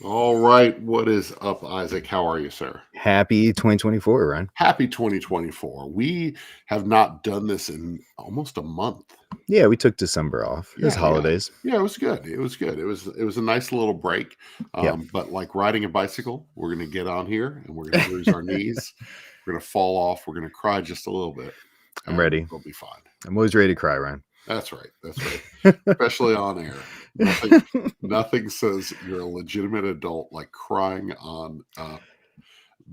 All right. What is up, Isaac? How are you, sir? Happy 2024, Ryan. Happy 2024. We have not done this in almost a month. Yeah, we took December off. It was Yeah. holidays. Yeah, it was good. It was good. It was a nice little break. Yeah, But like riding a bicycle, we're gonna get on here and we're gonna bruise our knees. We're gonna fall off. We're gonna cry just a little bit, I'm and ready. we'll be fine. I'm always ready to cry, Ryan. That's right. That's right. Especially on air. Nothing says you're a legitimate adult like crying on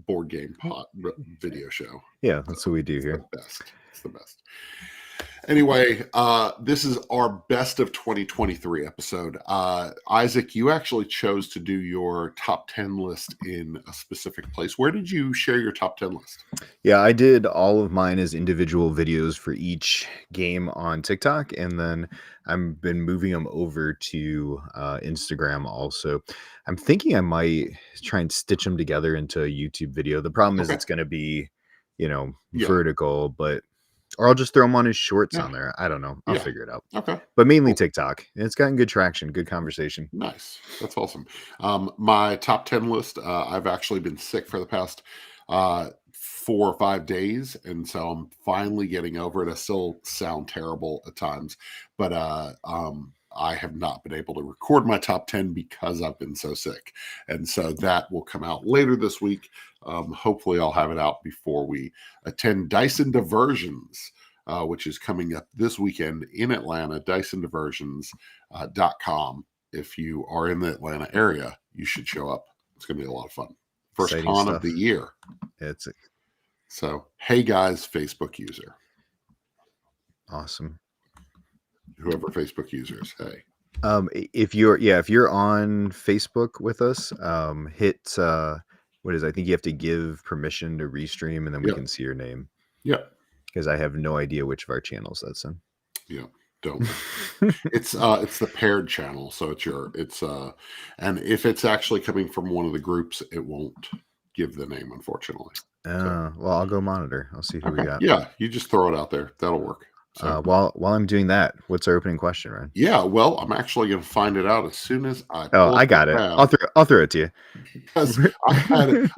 board game video show. Yeah, that's what we do It's here. the best. It's the best. Anyway, this is our best of 2023 episode. Isaac, you actually chose to do your top 10 list in a specific place. Where did you share your top 10 list? Yeah, I did all of mine as individual videos for each game on TikTok, and then I've been moving them over to Instagram also. I'm thinking I might try and stitch them together into a YouTube video. The problem is Okay. it's going to be, Yeah. vertical, but or I'll just throw them on as shorts Yeah. on there. I don't know. I'll Yeah. figure it out. Okay. But mainly Cool. TikTok. And it's gotten good traction, good conversation. Nice. That's awesome. My top 10 list, I've actually been sick for the past 4 or 5 days. And so I'm finally getting over it. I still sound terrible at times, but I have not been able to record my top 10 because I've been so sick. And so that will come out later this week. Hopefully, I'll have it out before we attend Dyson Diversions, which is coming up this weekend in Atlanta, DysonDiversions.com. If you are in the Atlanta area, you should show up. It's going to be a lot of fun. First Exciting con stuff. of the year. It's So, hey guys, Facebook user. awesome. Whoever Facebook user is, hey. If you're on Facebook with us, hit what is it? I think you have to give permission to restream, and then we Yep. can see your name. Yeah. Because I have no idea which of our channels that's in. Yeah. Don't. It's the paired channel, so and if it's actually coming from one of the groups, it won't give the name, unfortunately. Well, I'll go monitor. I'll see who we got. Yeah, you just throw it out there. That'll work. So while I'm doing that, what's our opening question, Ryan? yeah, well, I'm actually going to find it out as soon as I. I got it. I'll throw it to you because I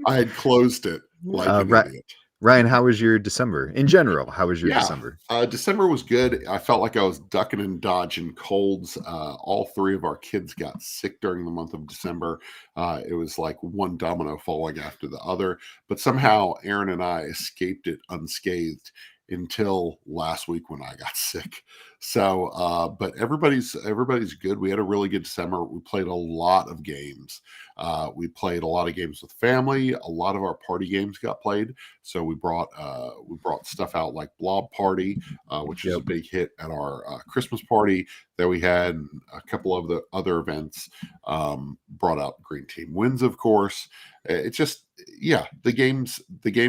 had closed it like an idiot. Ryan, how was your December in general? How was your December? December was good. I felt like I was ducking and dodging colds. All 3 of our kids got sick during the month of December. It was like one domino falling after the other, but somehow Aaron and I escaped it unscathed until last week when I got sick. So, but everybody's good. We had a really good December. We played a lot of games. We played a lot of games with family. A lot of our party games got played. So we brought stuff out like Blob Party, which is a big hit at our Christmas party that we had. A couple of the other events brought out Green Team Wins, of course. It's just the games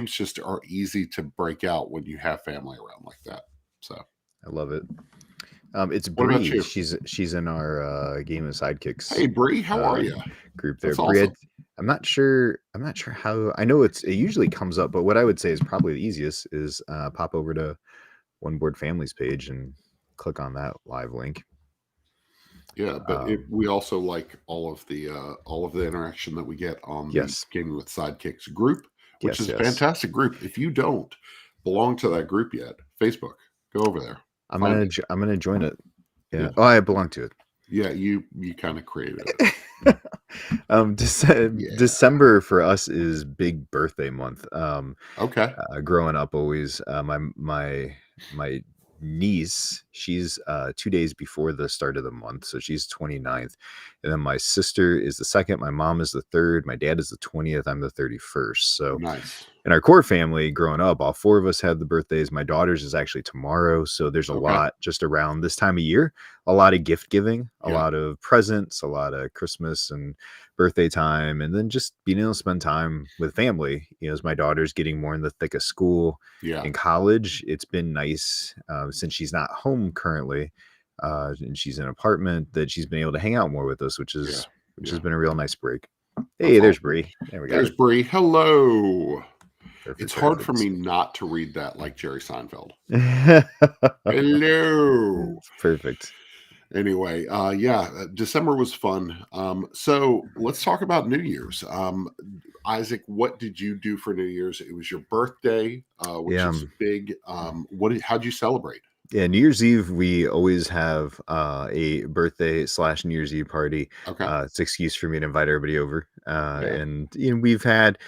just are easy to break out when you have family around like that. So I love it. It's what about Bree. you? She's in our game of sidekicks. Hey Bree, how are you? Group there. That's Bree, awesome. I'm not sure how. I know it usually comes up, but what I would say is probably the easiest is pop over to One Board Families page and click on that live link. Yeah, but we also like all of the interaction that we get on the Gaming with Sidekicks group, which is a fantastic group. If you don't belong to that group yet, Facebook, go over there. I'm gonna join it. Yeah. Oh, I belong to it. Yeah, you kind of created it. December for us is big birthday month. Okay. Growing up, always my niece, she's 2 days before the start of the month, so she's 29th, and then my sister is the 2nd, my mom is the 3rd, my dad is the 20th, I'm the 31st. So nice. In our core family growing up, all 4 of us had the birthdays. My daughter's is actually tomorrow, so there's a lot just around this time of year, a lot of gift giving, a lot of presents, a lot of Christmas and birthday time, and then just being able to spend time with family. As my daughter's getting more in the thick of school in college, it's been nice since she's not home currently and she's in an apartment, that she's been able to hang out more with us, which has been a real nice break. Hey, there's Bree. There we go. There's Bree. Hello. Perfect, it's hard for me not to read that like Jerry Seinfeld. Hello. Perfect. Anyway, yeah, December was fun. So let's talk about New Year's. Isaac, what did you do for New Year's? It was your birthday, which Yeah. is big. How'd you celebrate? Yeah, New Year's Eve, we always have a birthday slash New Year's Eve party. Okay. It's an excuse for me to invite everybody over. Yeah. And we've had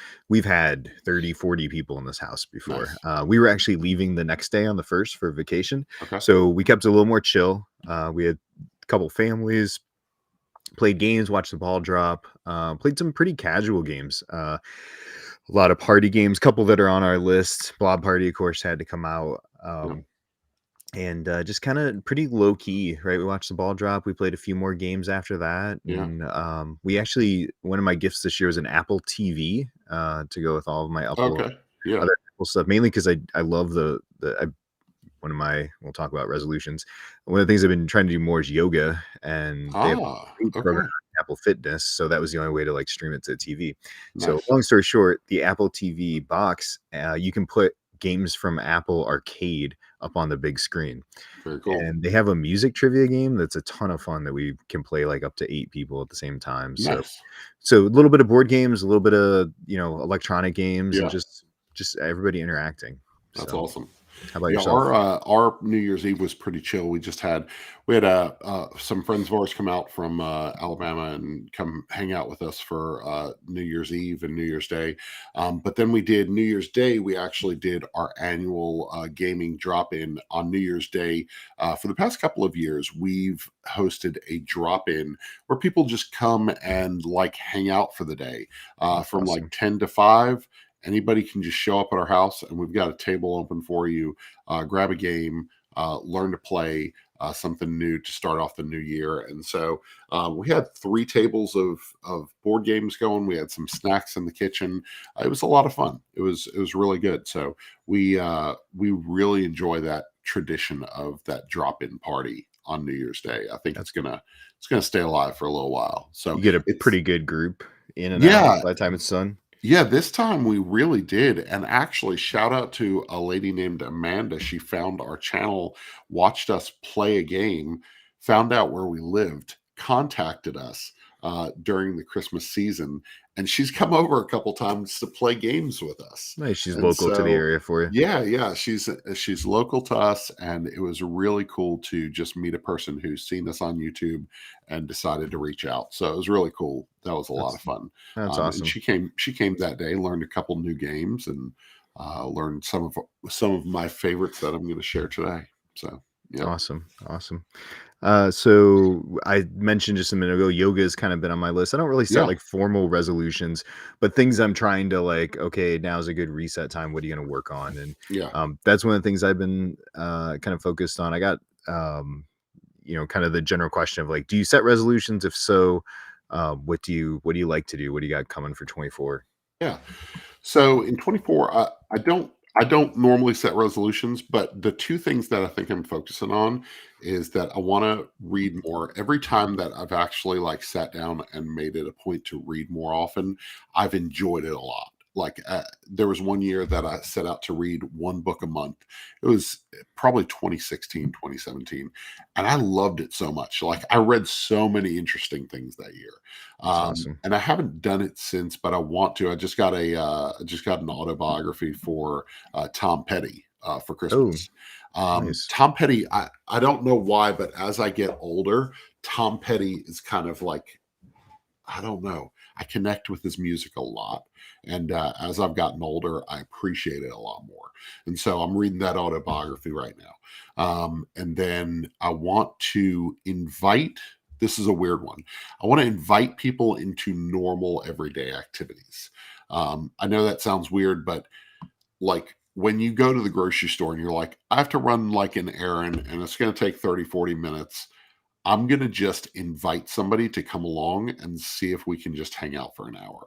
30, 40 people in this house before. Nice. We were actually leaving the next day on the first for vacation. Okay. So we kept it a little more chill. We had a couple families, played games, watched the ball drop, played some pretty casual games. A lot of party games, couple that are on our list. Blob Party, of course, had to come out. Yeah. And just kind of pretty low key, right? We watched the ball drop. We played a few more games after that, Yeah. and we actually one of my gifts this year was an Apple TV to go with all of my Okay. Yeah. other Apple stuff. Mainly because I love one of my we'll talk about resolutions. One of the things I've been trying to do more is yoga, and they have Ah. a program Okay. on Apple Fitness, so that was the only way to like stream it to the TV. So Nice. long story short, the Apple TV box, you can put games from Apple Arcade up on the big screen. Very cool. And they have a music trivia game that's a ton of fun that we can play like up to 8 people at the same time. So Nice. so a little bit of board games, a little bit of, electronic games and Yeah. just everybody interacting. That's So awesome. how about Yeah, yourself? our New Year's Eve was pretty chill. We had some friends of ours come out from Alabama and come hang out with us for New Year's Eve and New Year's Day. But then we did New Year's Day. We actually did our annual gaming drop in on New Year's Day. For the past couple of years, we've hosted a drop in where people just come and like hang out for the day from like Awesome. 10 to 5. Anybody can just show up at our house, and we've got a table open for you. Grab a game, learn to play something new to start off the new year. And so we had 3 tables of board games going. We had some snacks in the kitchen. It was a lot of fun. It was really good. So we really enjoy that tradition of that drop in party on New Year's Day. I think it's gonna stay alive for a little while. So You get a it's pretty good group in and out yeah, by the time it's done. yeah, this time we really did. And actually, shout out to a lady named Amanda. She found our channel, watched us play a game, found out where we lived, contacted us during the Christmas season. And she's come over a couple times to play games with us. Nice. She's And local to the so, area for you. yeah, yeah, she's local to us, and it was really cool to just meet a person who's seen us on YouTube and decided to reach out. So it was really cool. That was a lot That's of fun. that's And awesome. she came that day, learned a couple new games, and learned some of my favorites that I'm going to share today. So yeah, Awesome. Awesome. So I mentioned just a minute ago, yoga has kind of been on my list. I don't really set yeah, like formal resolutions, but things I'm trying to like, okay, now's a good reset time. What are you going to work on? And yeah. that's one of the things I've been kind of focused on. I got, kind of the general question of like, do you set resolutions? If so, what do you like to do? What do you got coming for 24? Yeah. So in 24, I don't normally set resolutions, but the two things that I think I'm focusing on is that I want to read more. Every time that I've actually like sat down and made it a point to read more often, I've enjoyed it a lot. Like there was one year that I set out to read one book a month. It was probably 2016, 2017, and I loved it so much. Like I read so many interesting things that year. That's awesome. And I haven't done it since, but I want to. I just got an autobiography for Tom Petty for Oh, Christmas. nice. Tom Petty, I don't know why, but as I get older, Tom Petty is kind of like, I don't know. I connect with his music a lot. And as I've gotten older, I appreciate it a lot more. And so I'm reading that autobiography right now. And then I want to invite, this is a weird one. I want to invite people into normal everyday activities. I know that sounds weird, but like when you go to the grocery store and you're like, I have to run like an errand and it's going to take 30, 40 minutes. I'm going to just invite somebody to come along and see if we can just hang out for an hour.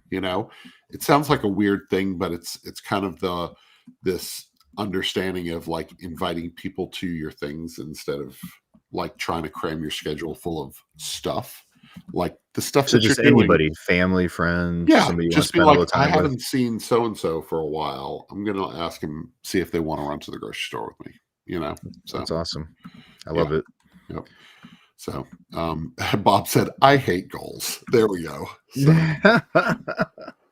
You know, it sounds like a weird thing, but it's kind of this understanding of like inviting people to your things instead of like trying to cram your schedule full of stuff. Like the stuff So that you're just doing. anybody, family, friend, Yeah, somebody you want to just be spend a like, little I time with. haven't seen so and so for a while. I'm gonna ask him, see if they want to run to the grocery store with me. You know, so That's awesome. I yeah, love it. yep. So Bob said, I hate goals. There we go. So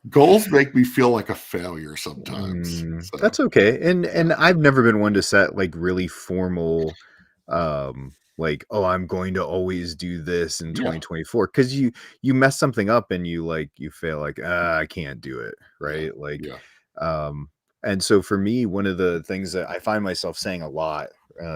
goals make me feel like a failure sometimes. So That's okay. yeah, And I've never been one to set like really formal like, oh, I'm going to always do this in yeah, 2024, because you mess something up and you fail, like, I can't do it, yeah, right? Like, yeah, um and so for me, one of the things that I find myself saying a lot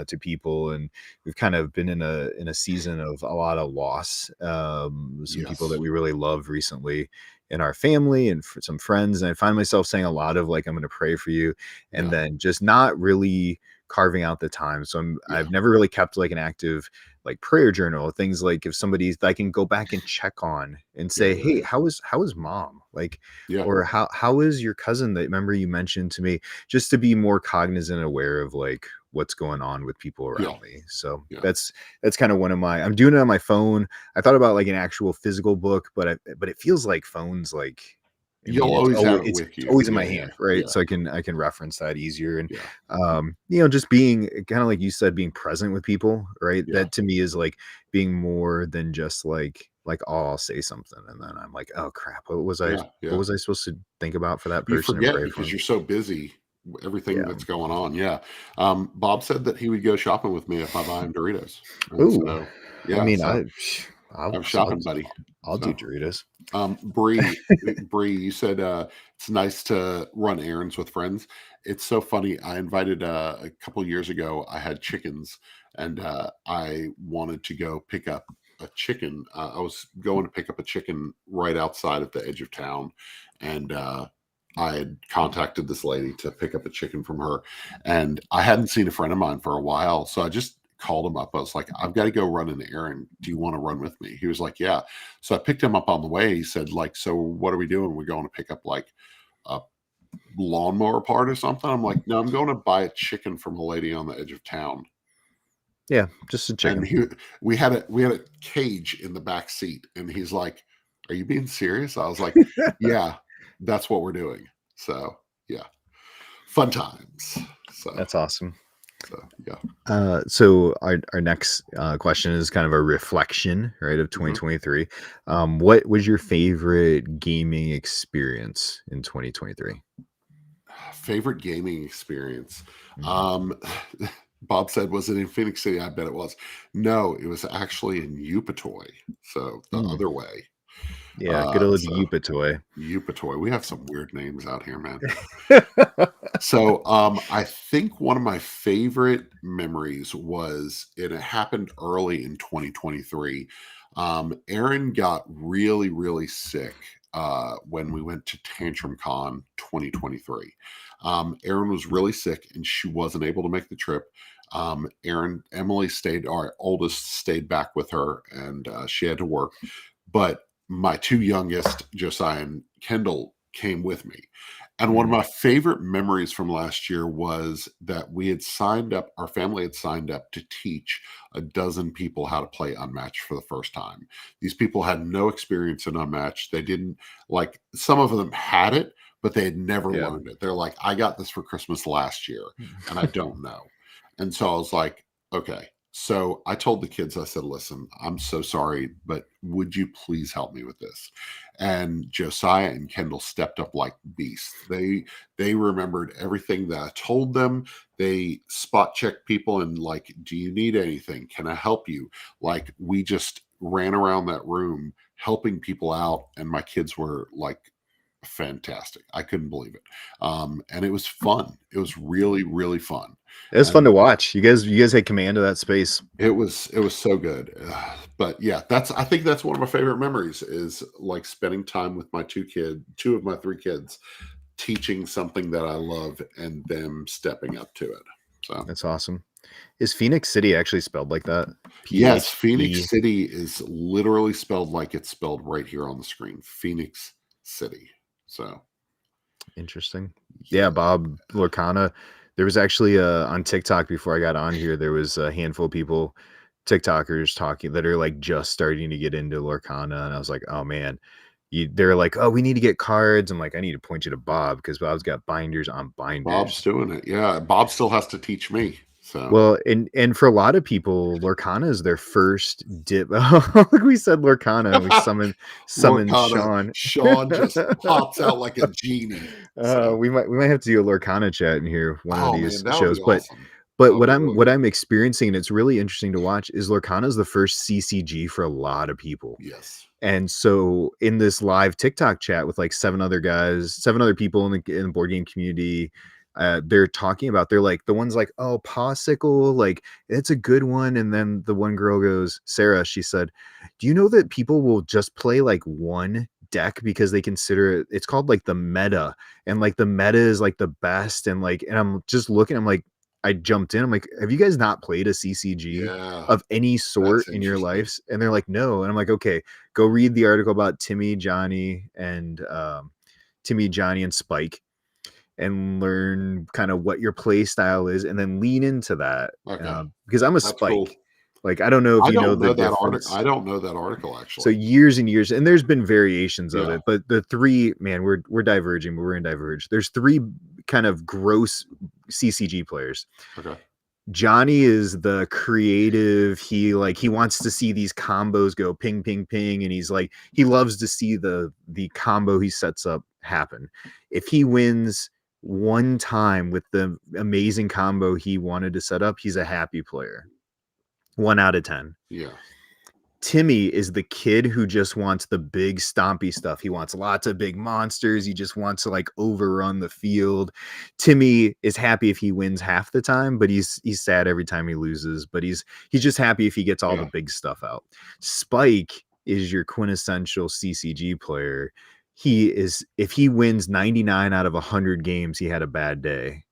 to people, and we've kind of been in a season of a lot of loss, some people that yes, we really love recently in our family and for some friends, and I find myself saying a lot of like, I'm going to pray for you, and yeah, then just not really carving out the time. So yeah, I've never really kept like an active like prayer journal, things like if somebody's, I can go back and check on and yeah, say, yeah, hey, how is mom, like, yeah, or how is your cousin that, remember, you mentioned to me, just to be more cognizant, aware of like what's going on with people yeah, around me. So yeah. that's kind of one of my, I'm doing it on my phone. I thought about like an actual physical book, but it feels like phones, like, I mean, You'll always have it it's with you. always in Yeah, my yeah, hand, right? yeah, So I can reference that easier. And yeah, just being kind of like you said, being present with people, right? yeah, That to me is like being more than just like, oh, I'll say something and then I'm like, oh crap, yeah, what yeah. was I supposed to think about for that You person and forget pray for because them? you're so busy everything Yeah. that's going on. Yeah. Bob said that he would go shopping with me if I buy him Doritos. And Ooh, so, I yeah, mean, so I'll I'm I'll shopping buddy. I'll do So, Doritos. Bree, you said it's nice to run errands with friends. It's so funny. I invited a couple years ago. I had chickens, and I wanted to go pick up a chicken. I was going to pick up a chicken right outside of the edge of town, and I had contacted this lady to pick up a chicken from her, and I hadn't seen a friend of mine for a while, so I just called him up. I was like, I've got to go run an errand. Do you want to run with me? He was like, yeah. So I picked him up on the way. He said, like, so what are we doing? We're going to pick up like a lawnmower part or something. I'm like, no, I'm going to buy a chicken from a lady on the edge of town. Yeah, just a And chicken. we had a cage in the back seat. And he's like, are you being serious? I was like, yeah, that's what we're doing. So yeah, fun times. So That's awesome. so yeah. So our next question is kind of a reflection, right, of Mhm. 2023. What was your favorite gaming experience in 2023? Favorite gaming experience. Mhm. Um, Bob said, "Was it in Phoenix City?" I bet it was. No, it was actually in Eupatoy, so the Mm, other way. yeah, good old So Yupa toy. Eupatoy. We have some weird names out here, man. So, I think one of my favorite memories was, and it happened early in 2023. Erin got really, really sick when we went to Tantrum Con 2023. Erin was really sick and she wasn't able to make the trip. Emily stayed, our oldest stayed back with her, and she had to work. But my two youngest, Josiah and Kendall, came with me. And one of Mm, my favorite memories from last year was that we had signed up, our family had signed up to teach a dozen people how to play Unmatched for the first time. These people had no experience in Unmatched. They didn't, like, some of them had it, but they had never yeah. learned it. They're like, I got this for Christmas last year and I don't know. And so I was like, okay. So I told the kids, I said, listen, I'm so sorry, but would you please help me with this? And Josiah and Kendall stepped up like beasts. They remembered everything that I told them. They spot checked people and like, do you need anything? Can I help you? Like, we just ran around that room helping people out, and my kids were like fantastic. I couldn't believe it. And it was fun. It was really, really fun. It was fun And to watch. You guys had command of that space. it was so good. But yeah, I think that's one of my favorite memories is like spending time with my two of my three kids, teaching something that I love and them stepping up to it. So That's awesome. Is Phoenix City actually spelled like that? yes, PHE. Phoenix City is literally spelled like it's spelled right here on the screen. Phoenix City. So Interesting. Yeah, yeah. Bob Lorcana. There was actually on TikTok before I got on here, there was a handful of people, TikTokers talking that are like just starting to get into Lorcana. And I was like, oh man, they're like, oh, we need to get cards. I'm like, I need to point you to Bob because Bob's got binders on Bob's binders. doing it. Yeah. Bob still has to teach me. So Well, and for a lot of people, Lorcana is their first dip. Like we said, Lorcana, we summoned Lorcana, Sean. Sean just pops out like a genie. So, We might have to do a Lorcana chat in here one of oh man, these that would shows. be awesome. That But would be really what cool. I'm experiencing, and it's really interesting to watch, is Lorcana is the first CCG for a lot of people. Yes. And so in this live TikTok chat with like seven other guys, seven other people in the board game community, they're talking about, they're like, the one's like, oh, Possicle, like it's a good one. And then the one girl goes, Sarah, she said, do you know that people will just play like one deck because they consider it's called like the meta, and like the meta is like the best, and like, and I'm just looking, I'm like, I jumped in, I'm like, have you guys not played a CCG Yeah, of any that's sort in your interesting. lives? And they're like, no. And I'm like, okay, go read the article about Timmy, Johnny, and Spike, and learn kind of what your play style is, and then lean into that. Okay, Because I'm a that's cool. Spike. Like, I don't know if I you know don't the know that article. difference. I don't know that article So actually. years and years, and there's been variations of Yeah. it, but the three, man, we're diverging, but we're in diverge. There's three kind of gross CCG players. Okay. Johnny is the creative. He wants to see these combos go ping ping ping, and he's like, he loves to see the combo he sets up happen. If he wins one time with the amazing combo he wanted to set up, he's a happy player. 1 out of 10. Yeah. Timmy is the kid who just wants the big stompy stuff. He wants lots of big monsters. He just wants to like overrun the field. Timmy is happy if he wins half the time, but he's sad every time he loses, but he's just happy if he gets all the Yeah. big stuff out. Spike is your quintessential CCG player. He is, if he wins 99 out of 100 games, he had a bad day.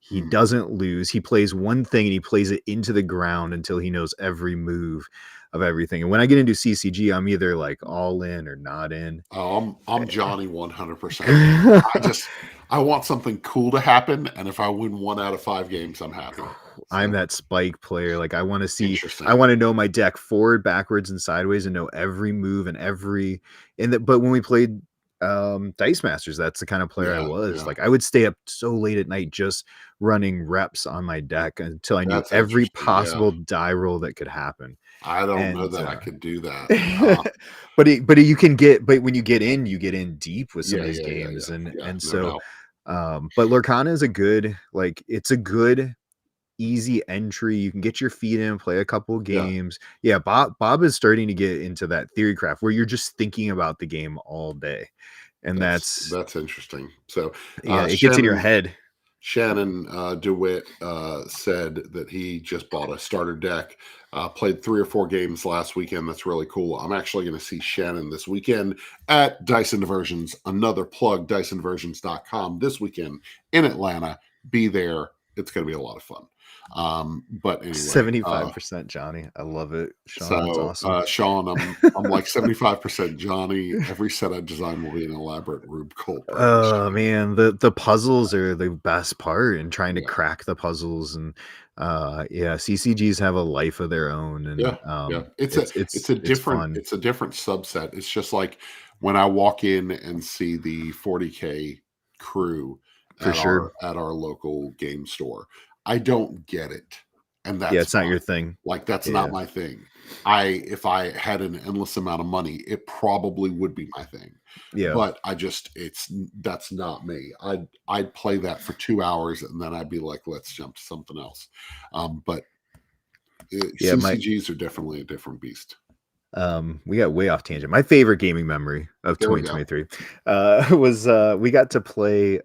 He doesn't lose. He plays one thing and he plays it into the ground until he knows every move of everything. And when I get into CCG, I'm either like all in or not in. Oh, I'm Johnny 100%. I want something cool to happen, and if I win 1 out of 5 games, I'm happy. I'm So, that Spike player. Like, I want to see, interesting. I want to know my deck forward, backwards, and sideways, and know every move and every. But when we played Dice Masters, that's the kind of player I Yeah, was. yeah. Like, I would stay up so late at night just running reps on my deck until I knew That's every interesting. Yeah. possible die roll that could happen. I don't know And that I could do that. but you can get, but when you get in deep with some Yeah, of these yeah, yeah, games, yeah, and yeah, and no so doubt. but Lorcana is a good, like, it's a good easy entry. You can get your feet in, play a couple Yeah, games. Yeah, Bob is starting to get into that theory craft where you're just thinking about the game all day, and that's, that's interesting. So, yeah, it gets in your Shannon head. Shannon DeWitt said that he just bought a starter deck, played 3 or 4 games last weekend. That's really cool. I'm actually going to see Shannon this weekend at Dyson Diversions. Another plug, DysonDiversions.com this weekend in Atlanta. Be there. It's going to be a lot of fun. But anyway, 75% Johnny. I love it, Sean. That's so awesome. Sean, I'm like 75% Johnny. Every set I design will be an elaborate Rube Goldberg. Oh man, the puzzles are the best part, and trying to Yeah, crack the puzzles. And yeah, CCGs have a life of their own, and yeah, yeah. it's fun It's a different subset. It's just like when I walk in and see the 40K crew for sure. at our local game store. I don't get it, and Yeah, that's it's not your fine. thing. Like, that's not Yeah, my thing. If I had an endless amount of money, it probably would be my thing. yeah, But that's not me. I'd play that for 2 hours and then I'd be like, let's jump to something else. But yeah. CCGs are definitely a different beast. We got way off tangent. My favorite gaming memory of There we go. 2023 was we got to play.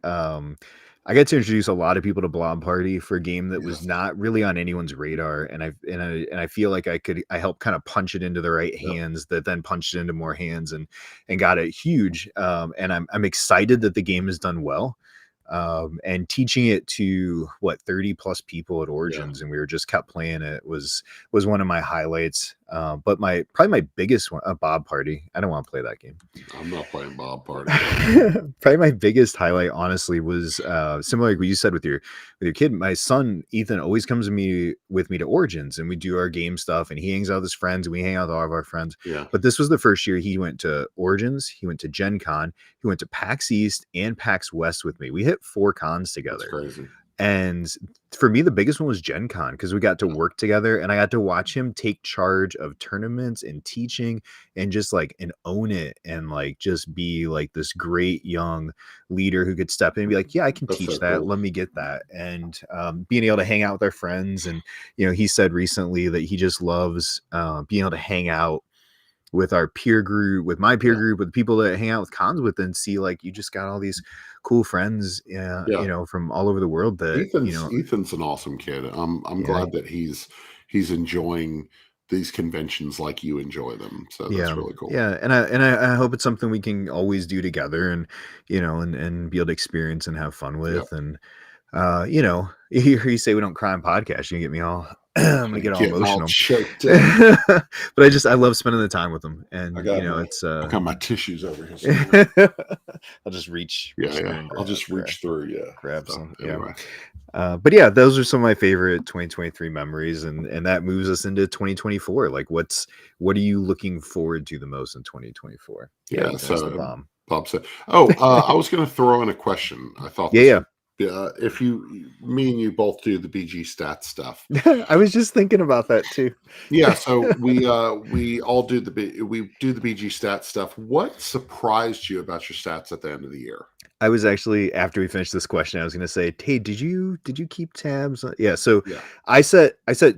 I got to introduce a lot of people to Blob Party for a game that was Yes. not really on anyone's radar, and I feel like I helped kind of punch it into the right Yep. hands that then punched it into more hands, and got it huge. And I'm excited that the game has done well. And teaching it to 30 plus people at Origins, and we were just kept playing it, was one of my highlights. But probably my biggest one, Bob Party. I don't want to play that game. I'm not playing Bob Party. Probably my biggest highlight, honestly, was similar like what you said with your kid. My son Ethan always comes with me to Origins, and we do our game stuff, and he hangs out with his friends, and we hang out with all of our friends. Yeah. But this was the first year he went to Origins, he went to Gen Con, he went to PAX East and PAX West with me. We hit 4 cons That's together. crazy. And for me, the biggest one was Gen Con because we got to work together and I got to watch him take charge of tournaments and teaching and just like and own it and like just be like this great young leader who could step in and be like, yeah, I can That's teach so that. cool. Let me get that. And being able to hang out with our friends. And, you know, he said recently that he just loves being able to hang out with our peer group, with my peer Yeah. group, with the people that hang out with cons with and see like you just got all these cool friends, Yeah. you know, from all over the world that, you know, Ethan's an awesome kid. I'm yeah, glad that he's enjoying these conventions like you enjoy them. So that's yeah, really cool. yeah. And I hope it's something we can always do together and, you know, and be able to experience and have fun Yeah. with. And, you know, you hear you say we don't cry on podcasts, you get me all, I'm going to get all Getting all emotional. choked up. But I love spending the time with them. And, you know, it's, I got my tissues over here somewhere. I'll just reach Yeah, through yeah. and I'll just reach through. Yeah. grab So some. Yeah. anyway, But yeah, those are some of my favorite 2023 memories, and that moves us into 2024. Like, what are you looking forward to the most in 2024? Yeah, yeah. Ethan is the So bomb. Bob said, "Oh, I was going to throw in a question. I thought this Yeah, would. If me and you both do the BG stats stuff. yeah. I was just thinking about that too. Yeah, so we all do we do the BG stats stuff. What surprised you about your stats at the end of the year? I was actually after we finished this question, I was going to say, hey, did you keep tabs? Yeah. So Yeah. I set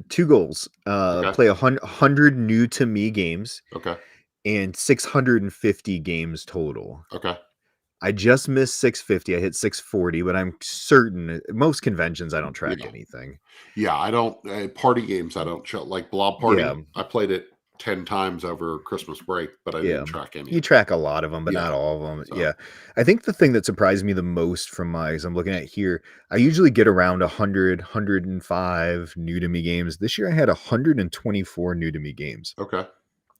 two goals. Okay. Play 100 new to me games Okay. and 650 games total. Okay. I just missed 650. I hit 640, but I'm certain most conventions I don't track Yeah. anything. Yeah. I don't party games. I don't like Blob Yeah, Party. I played it 10 times over Christmas break, but I yeah. didn't track any You of it. track a lot of them, but Yeah. not all of them. So Yeah. I think the thing that surprised me the most from my, as I'm looking at here, I usually get around 100, 105 new to me games. This year I had 124 new to me games. okay.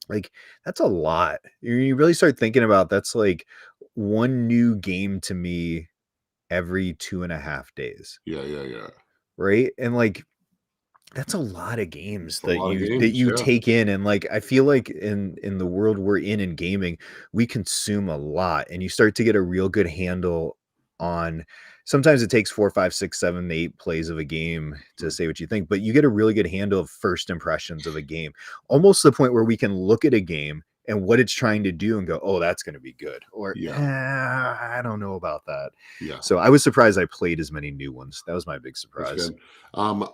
Like, that's a lot. You really start thinking about that's like one new game to me every 2.5 days. Yeah. Yeah. Yeah. Right. And like, that's a lot of games It's a lot of that games. you Yeah. take in, and, like, I feel like in the world we're in gaming, we consume a lot, and you start to get a real good handle on sometimes it takes 4, 5, 6, 7, 8 plays of a game to Mm. say what you think, but you get a really good handle of first impressions of a game, almost to the point where we can look at a game and what it's trying to do and go, "Oh, that's gonna be good," or, Yeah. I don't know about that." Yeah. So, I was surprised I played as many new ones. That was my big That's surprise. good.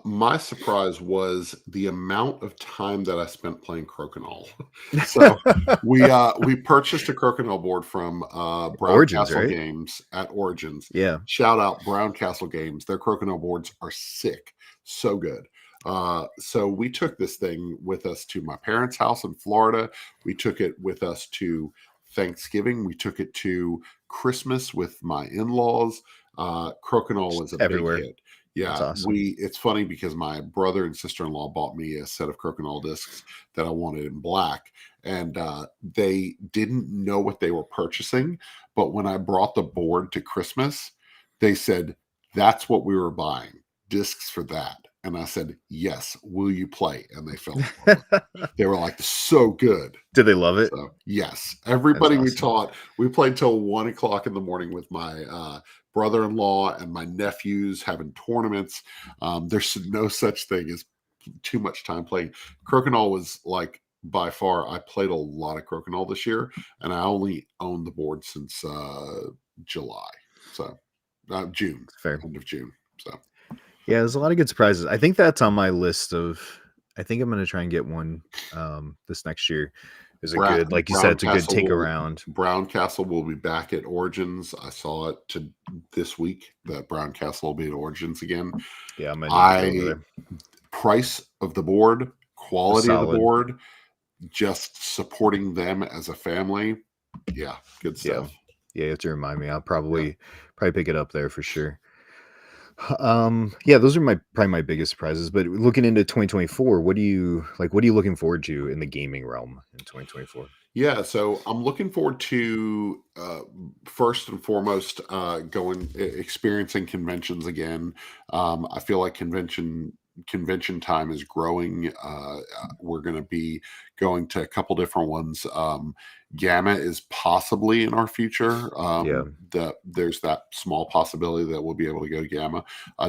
My surprise was the amount of time that I spent playing Crokinole. So we purchased a Crokinole board from Brown Origins, Castle right? Games at Origins. Yeah. Shout out Brown Castle Games. Their Crokinole boards are sick, so good. So we took this thing with us to my parents' house in Florida. We took it with us to Thanksgiving. We took it to Christmas with my in-laws. Crokinole is a big Everywhere. hit. That's Yeah, awesome. it's funny because my brother and sister-in-law bought me a set of Crokinole discs that I wanted in black, and they didn't know what they were purchasing. But when I brought the board to Christmas, they said, "That's what we were buying, discs for that." And I said, "Yes, will you play?" And they fell in love with it. They were like, "So good." Did they love it? So yes, That's everybody we awesome. taught, we played till 1 o'clock in the morning with my brother-in-law and my nephews having tournaments. There's no such thing as too much time playing. Crokinole was like by far. I played a lot of Crokinole this year, and I only owned the board since July, so June, Fair. end of June. So Yeah, there's a lot of good surprises. I think that's on my list of I think I'm gonna try and get one this next year. Is a good, like you said, it's a good take around. Brown Castle will be back at Origins. I saw it this week that Brown Castle will be at Origins again. Yeah, I'm gonna need to go over I there. price of the board, It's quality of the solid. board, just supporting them as a family. Yeah, good Yeah. stuff. Yeah, you have to remind me. I'll Yeah. probably pick it up there for sure. Yeah, those are probably my biggest surprises. But looking into 2024, what are you looking forward to in the gaming realm in 2024? Yeah, so I'm looking forward to first and foremost experiencing conventions again. I feel like convention time is growing. We're going to be going to a couple different ones. Gamma is possibly in our future. Yeah, There's that small possibility that we'll be able to go to Gamma.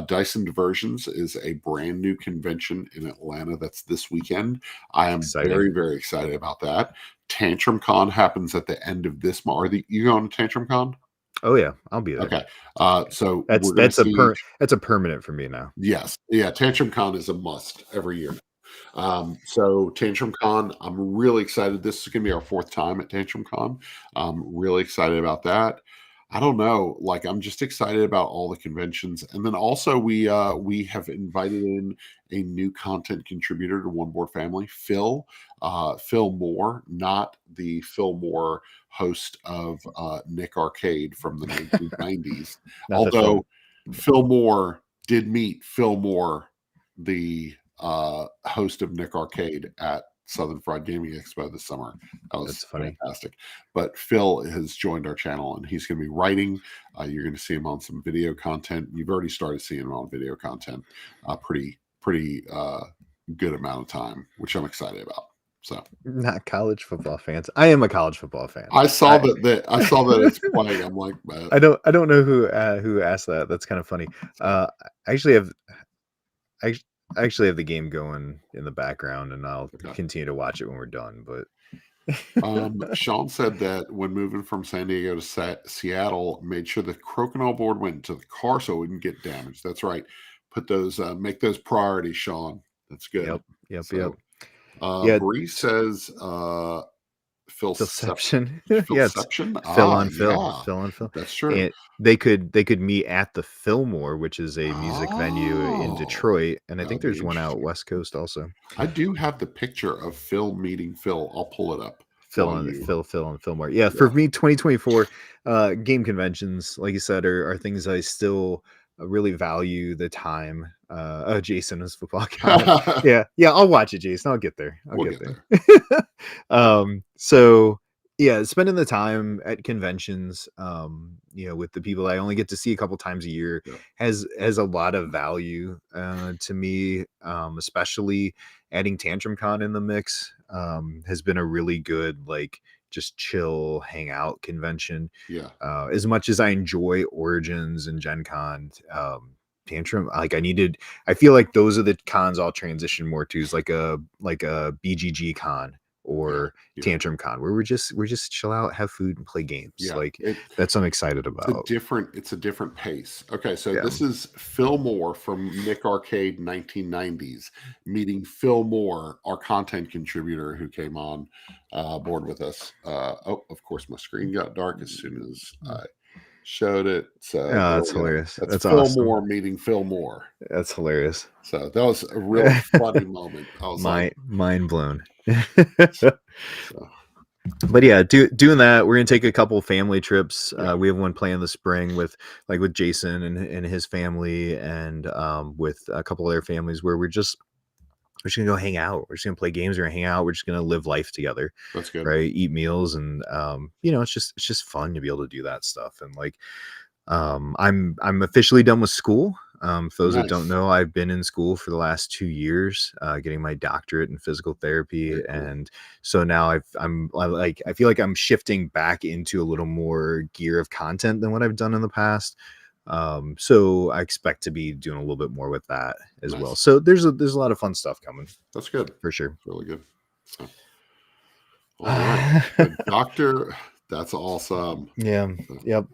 Dyson Diversions is a brand new convention in Atlanta that's this weekend. I am exciting. very, very excited about that. Tantrum Con happens at the end of this month. Are you going to Tantrum Con? Oh yeah, I'll be there. Okay. So That's we're going to see. That's a permanent for me now. Yes. Yeah. Tantrum Con is a must every year. So Tantrum Con, I'm really excited. This is going to be our 4th time at Tantrum Con. I'm really excited about that. I don't know, like I'm just excited about all the conventions, and then also we have invited in a new content contributor to One Board Family, Phil Moore, not the Phil Moore host of Nick Arcade from the 1990s. Although Phil Moore did meet Phil Moore, the host of Nick Arcade, at Southern Fried Gaming Expo this summer. That was fantastic. But Phil has joined our channel, and he's going to be writing. You're going to see him on some video content. You've already started seeing him on video content. Pretty good amount of time, which I'm excited about. So, not college football fans. I am a college football fan. I saw that it's playing. I'm like, man. I don't know who asked that. That's kind of funny. I actually have the game going in the background, and I'll continue to watch it when we're done. But Sean said that when moving from San Diego to Seattle, made sure the Crokinole board went into the car so it wouldn't get damaged. That's right. Put those, make those priorities, Sean. That's good. Yep. Bree says, Philception. Philception. Phil on Phil. That's true. And they could meet at the Fillmore, which is a music venue in Detroit, and I think there's one out West Coast also. I do have the picture of Phil meeting Phil. I'll pull it up. Phil and Fillmore. Yeah, for me, 2024 game conventions, like you said, are things I still really value the time. Jason is football comment. yeah, I'll watch it, Jason. I'll get there. I'll get there. So yeah, spending the time at conventions, with the people I only get to see a couple times a year has a lot of value to me. Especially adding Tantrum Con in the mix has been a really good, like, just chill hangout convention. As much as I enjoy Origins and Gen Con, Tantrum, like I feel like those are the cons I'll transition more to, is like a BGG con or Tantrum Con, where we're just chill out, have food, and play games. That's what I'm excited about. It's a different pace. Okay, so this is Phil Moore from Nick Arcade 1990s meeting Phil Moore, our content contributor, who came on board with us. Of course, my screen got dark as soon as I showed it. So that's hilarious. That's Phil awesome. Moore meeting Phil Moore. That's hilarious. So that was a really funny moment. I was mind blown. But yeah, doing that, we're gonna take a couple family trips. We have one planned in the spring with Jason and his family, and with a couple other families where we're just gonna go hang out. We're just gonna play games. We're gonna hang out. We're just gonna live life together. That's good, right? Eat meals, and it's just fun to be able to do that stuff. And I'm officially done with school. For those that don't know, I've been in school for the last 2 years, getting my doctorate in physical therapy, and so now I feel like I'm shifting back into a little more gear of content than what I've done in the past. So I expect to be doing a little bit more with that as well. So there's a lot of fun stuff coming. That's good for sure. Really good. So, all right, Doctor. That's awesome. Yeah.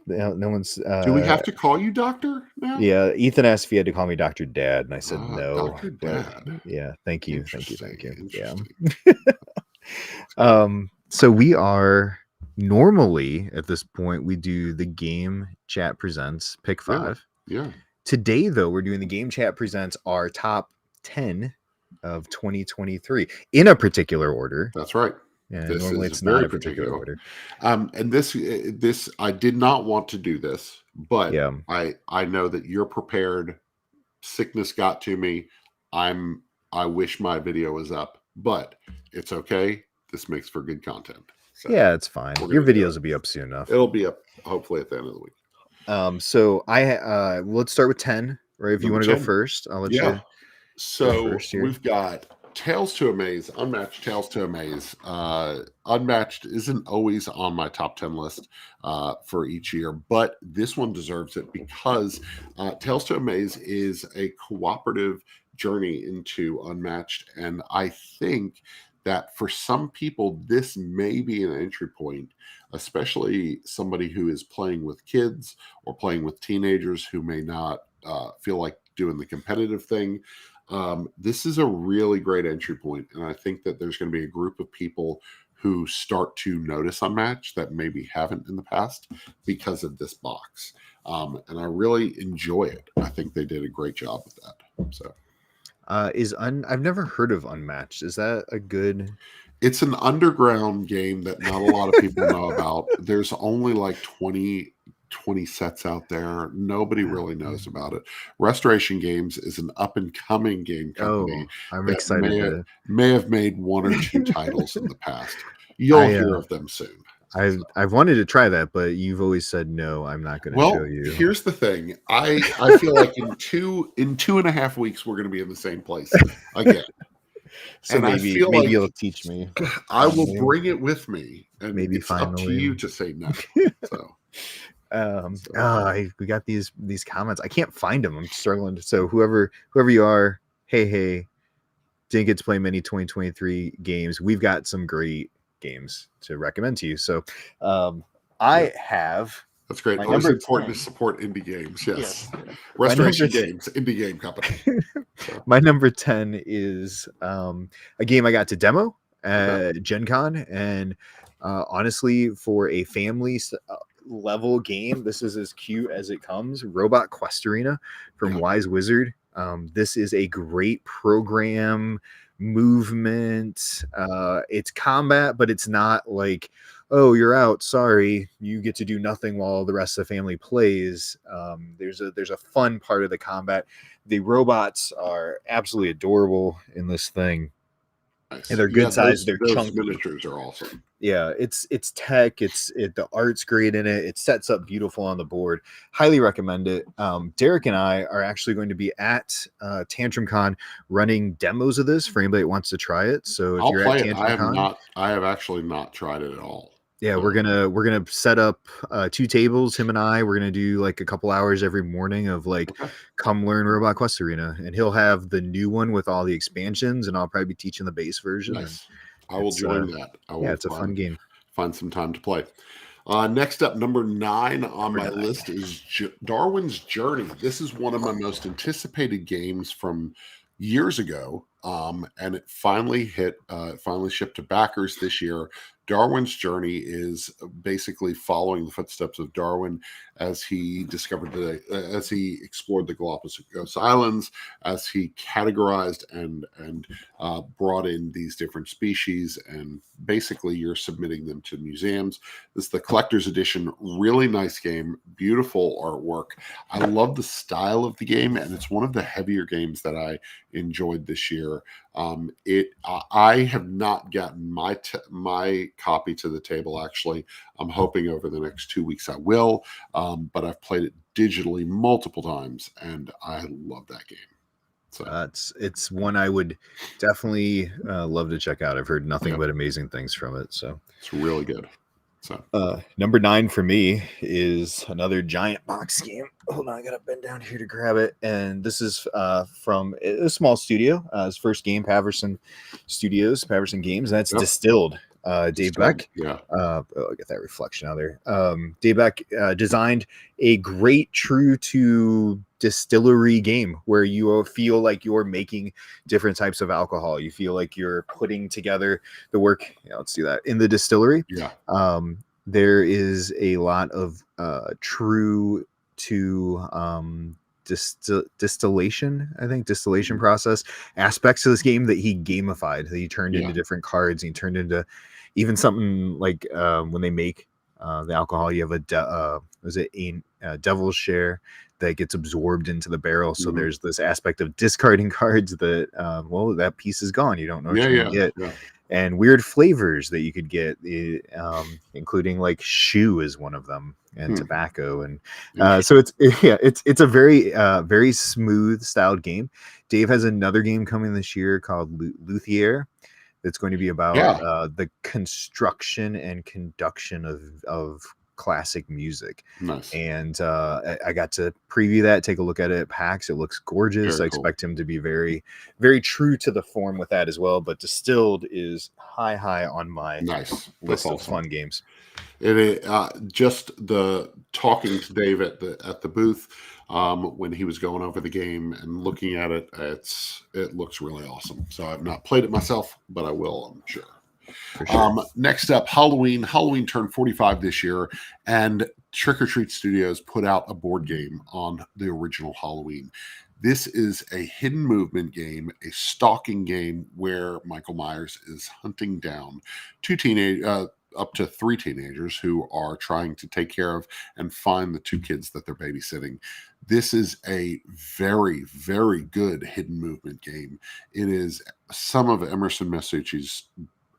No one's. Do we have to call you Doctor now? Yeah. Ethan asked if he had to call me Dr. Dad, and I said no. Dr. Dad. Yeah. Thank you. Yeah. So we are normally at this point we do the Game Chat Presents Pick 5. Yeah. Today though, we're doing the Game Chat Presents our top 10 of 2023 in a particular order. That's right. Yeah, normally it's not a particular order. And this I did not want to do this, but I know that you're prepared. Sickness got to me. I wish my video was up, but it's okay. This makes for good content. So yeah, it's fine. Your videos will be up soon enough. It'll be up hopefully at the end of the week. So let's start with 10, right? If you want to go first, I'll let you. Go So first here. we've got Tales to Amaze, Unmatched Tales to Amaze. Unmatched isn't always on my top 10 list for each year, but this one deserves it because Tales to Amaze is a cooperative journey into Unmatched. And I think that for some people, this may be an entry point, especially somebody who is playing with kids or playing with teenagers who may not feel like doing the competitive thing. This is a really great entry point, and I think that there's going to be a group of people who start to notice Unmatched that maybe haven't in the past because of this box. And I really enjoy it. I think they did a great job with that. So I've never heard of Unmatched. Is that a good? it's an underground game that not a lot of people know about. There's only like 20 sets out there. Nobody really knows about it. Restoration Games is an up and coming game company Oh, I'm that excited to. may have made one or two titles in the past. You'll I hear of them soon. I've wanted to try that, but you've always said no. I'm not going to show Well, you. here's the thing. I feel like in 2.5 weeks we're going to be in the same place again, So and I maybe feel like you'll teach me. I will Finally. bring it with me, and Maybe it's up to finally. you to say no. So. We got these comments. I can't find them. I'm struggling. So whoever you are, hey, didn't get to play many 2023 games. We've got some great games to recommend to you. So I have That's great. my Always number important 10. to support indie games. Yes. My number Restoration 10 Games, indie game company. So, my number 10 is a game I got to demo okay. at Gen Con. And honestly, for a family level game, this is as cute as it comes. Robot Quest Arena from Yeah. Wise Wizard. This is a great program movement. It's combat, but it's not like, oh, you're out, sorry, you get to do nothing while the rest of the family plays. There's a fun part of the combat. The robots are absolutely adorable in this thing, Nice. and they're Yeah, good size. They're those chunky. miniatures are awesome. Yeah, it's tech. The art's great in it. It sets up beautiful on the board. Highly recommend it. Derek and I are actually going to be at Tantrum Con running demos of this for anybody that wants to try it. So if I'll you're at play it. Tantrum Con, I have actually not tried it at all. yeah, we're gonna set up 2 tables. Him and we're gonna do like a couple hours every morning of like, Okay. come learn Robot Quest Arena, and he'll have the new one with all the expansions, and I'll probably be teaching the base version. Nice. I will It's join that. I yeah, will it's a fun game. find some time to play. Next up, number 9 on Number my 9. list is Darwin's Journey. This is one of my most anticipated games from years ago, and it finally finally shipped to backers this year. Darwin's Journey is basically following the footsteps of Darwin as he as he explored the Galapagos Islands, as he categorized and brought in these different species, and basically you're submitting them to museums. This is the collector's edition. Really nice game, beautiful artwork. I love the style of the game, and it's one of the heavier games that I enjoyed this year. I have not gotten my copy to the table. Actually, I'm hoping over the next 2 weeks I will. But I've played it digitally multiple times, and I love that game. So It's one I would definitely love to check out. I've heard nothing but amazing things from it. So it's really good. So number 9 for me is another giant box game. Hold on, I gotta bend down here to grab it. And this is from a small studio. His first game, Paverson Studios, Paverson Games. And that's Distilled. Dave Beck. Yeah. I'll get that reflection out there. Dave Beck designed a great true to distillery game where you feel like you're making different types of alcohol. You feel like you're putting together the work. Yeah, let's do that in the distillery. Yeah. There is a lot of true to distillation, I think, distillation process aspects of this game that he gamified, that he turned into different cards. And he turned into even something like when they make the alcohol, you have a devil's share that gets absorbed into the barrel. So there's this aspect of discarding cards that, that piece is gone. You don't know what you're going to get. Yeah. And weird flavors that you could get, including like shoe is one of them. and tobacco, and Interesting. so it's a very smooth styled game. Dave has another game coming this year called Luthier. It's going to be about Yeah, the construction and conduction of classic music. nice. And I got to preview that, take a look at it at PAX. It looks gorgeous. Very I cool. expect him to be very, very true to the form with that as well. But Distilled is high on my Nice. That's list of awesome. fun games. Just the talking to Dave at the booth when he was going over the game and looking at it, it looks really awesome. So I've not played it myself, but I will, I'm sure. For sure. Next up, Halloween. Halloween turned 45 this year, and Trick or Treat Studios put out a board game on the original Halloween. This is a hidden movement game, a stalking game where Michael Myers is hunting down up to 3 teenagers who are trying to take care of and find the 2 kids that they're babysitting. This is a very, very good hidden movement game. It is some of Emerson Masucci's,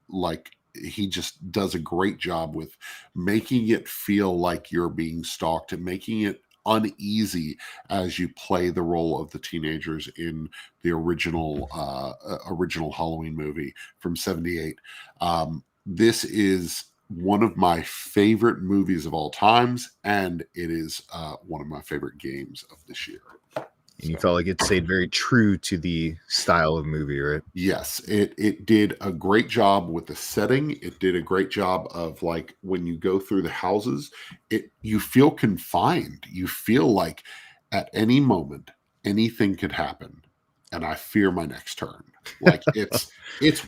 like, he just does a great job with making it feel like you're being stalked and making it uneasy as you play the role of the teenagers in the original Halloween movie from 78. This is one of my favorite movies of all times, and it is one of my favorite games of this year. And you felt like it stayed very true to the style of movie, right? Yes, it did a great job with the setting. It did a great job of, like, when you go through the houses, you feel confined. You feel like at any moment anything could happen, and I fear my next turn. Like, it's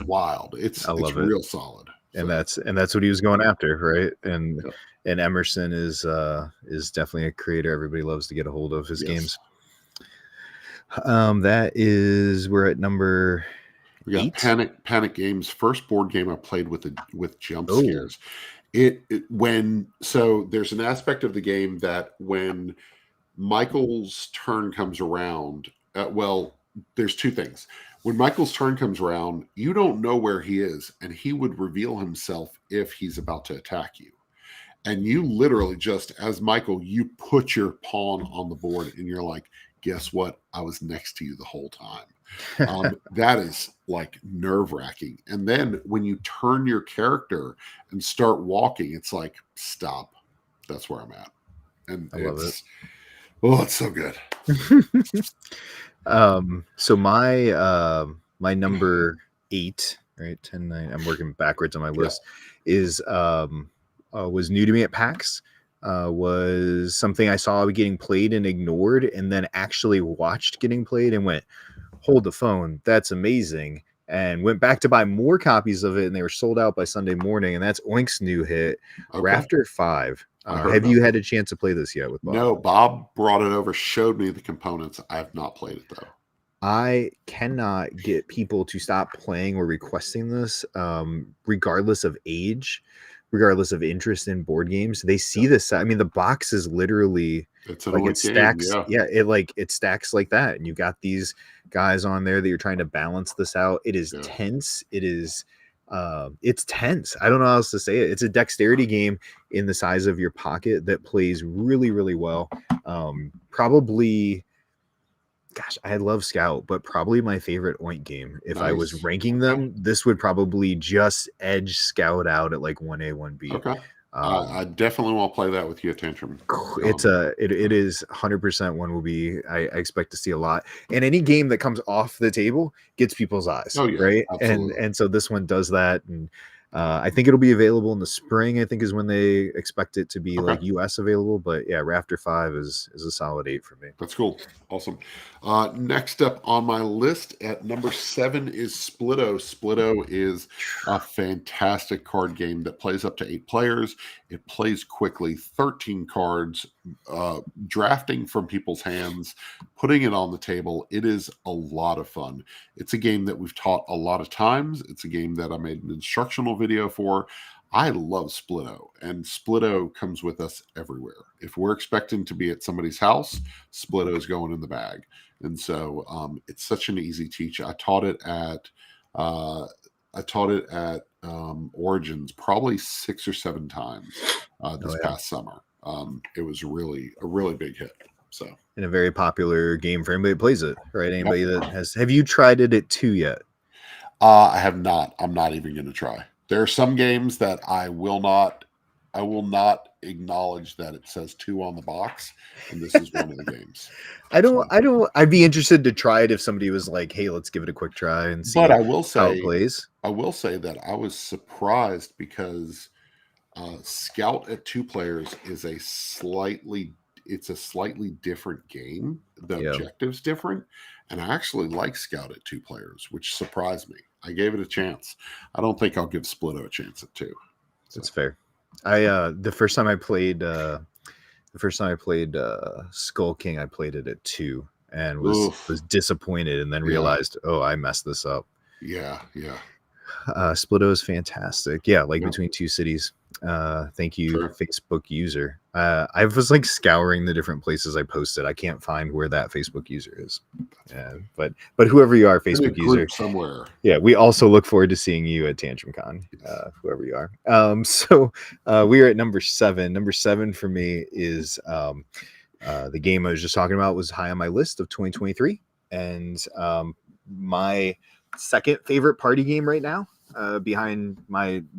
wild. It's I love it. real solid. And So, that's what he was going after, right? yeah. And Emerson is definitely a creator everybody loves to get a hold of his Yes. games. We're at number We got 8. Panic Games, first board game I played with jump Oh, scares. So there's an aspect of the game that when Michael's turn comes around, there's 2 things. When Michael's turn comes around, you don't know where he is, and he would reveal himself if he's about to attack you. And you literally just, as Michael, you put your pawn on the board, and you're like, guess what? I was next to you the whole time. That is, like, nerve-wracking. And then when you turn your character and start walking, it's like, stop. That's where I'm at. And I love it's so good. So my number 8, right? 10, 9. I'm working backwards on my list. Is was new to me at PAX. Was something I saw getting played and ignored, and then actually watched getting played and went, hold the phone, that's amazing, and went back to buy more copies of it, and they were sold out by Sunday morning. And that's Oink's new hit, Okay. Rafter 5. heard Have you about had a chance to play this yet with Bob? No, Bob brought it over, showed me the components. I have not played it, though. I cannot get people to stop playing or requesting this, regardless of age, regardless of interest in board games. They see this. I mean, the box is literally It's an like old it stacks. game, yeah. It stacks like that, and you got these guys on there that you're trying to balance this out. It is tense. It's tense. I don't know how else to say it. It's a dexterity game in the size of your pocket that plays really, really well. Probably, gosh, I love Scout, but probably my favorite Oink game. If I was Nice. ranking them, this would probably just edge Scout out at like 1A, 1B. Okay. I definitely want to play that with you at Tantrum. It is 100% one will be, I expect to see a lot. And any game that comes off the table gets people's eyes. Oh, yeah, right. absolutely. And so this one does that. And I think it'll be available in the spring, I think is when they expect it to be like US available. But yeah, Rafter 5 is a solid 8 for me. That's cool. Awesome. Next up on my list at number 7 is Splitto. Splitto is a fantastic card game that plays up to 8 players. It plays quickly, 13 cards, drafting from people's hands, putting it on the table. It is a lot of fun. It's a game that we've taught a lot of times. It's a game that I made an instructional video for. I love Splitto, and Splitto comes with us everywhere. If we're expecting to be at somebody's house, Splitto is going in the bag. And so it's such an easy teach. I taught it at Origins probably 6 or 7 times this past summer. it was really a really big hit. So, and a very popular game for anybody that plays it, right? Anybody that has. Have you tried it at 2 yet? I have not. I'm not even going to try. There are some games that I will not acknowledge that it says 2 on the box, and this is one of the games. I'd be interested to try it if somebody was like, "Hey, let's give it a quick try and see." But I will how it say, plays. that I was surprised because Scout at 2 players is a slightly different game. The Yeah. objective's different, and I actually like Scout at 2 players, which surprised me. I gave it a chance. I don't think I'll give Splitto a chance at 2. That's fair. The first time I played Skull King, I played it at 2 and was disappointed, and then realized, oh, I messed this up. Yeah. Splitto is fantastic. Yeah, like between 2 cities. Thank you, Sure. Facebook user. I was like scouring the different places I posted. I can't find where that Facebook user is. But whoever you are, Facebook user, somewhere. Yeah, we also look forward to seeing you at TantrumCon, whoever you are. So we are at number 7. Number 7 for me is the game I was just talking about was high on my list of 2023, and my second favorite party game right now, behind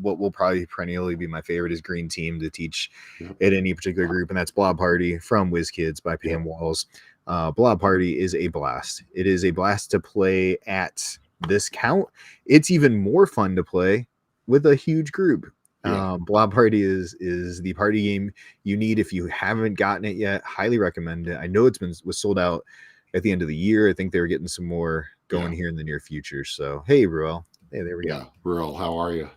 what will probably perennially be my favorite, is Green Team to teach at any particular group, and that's Blob Party from WizKids by Pam Walls. Blob Party is a blast. It is a blast to play at this count. It's even more fun to play with a huge group. Blob Party is the party game you need if you haven't gotten it yet. Highly recommend it. I know was sold out at the end of the year. I think they were getting some more going here in the near future. So hey, Ruel. Hey, there we go. Ruel, how are you?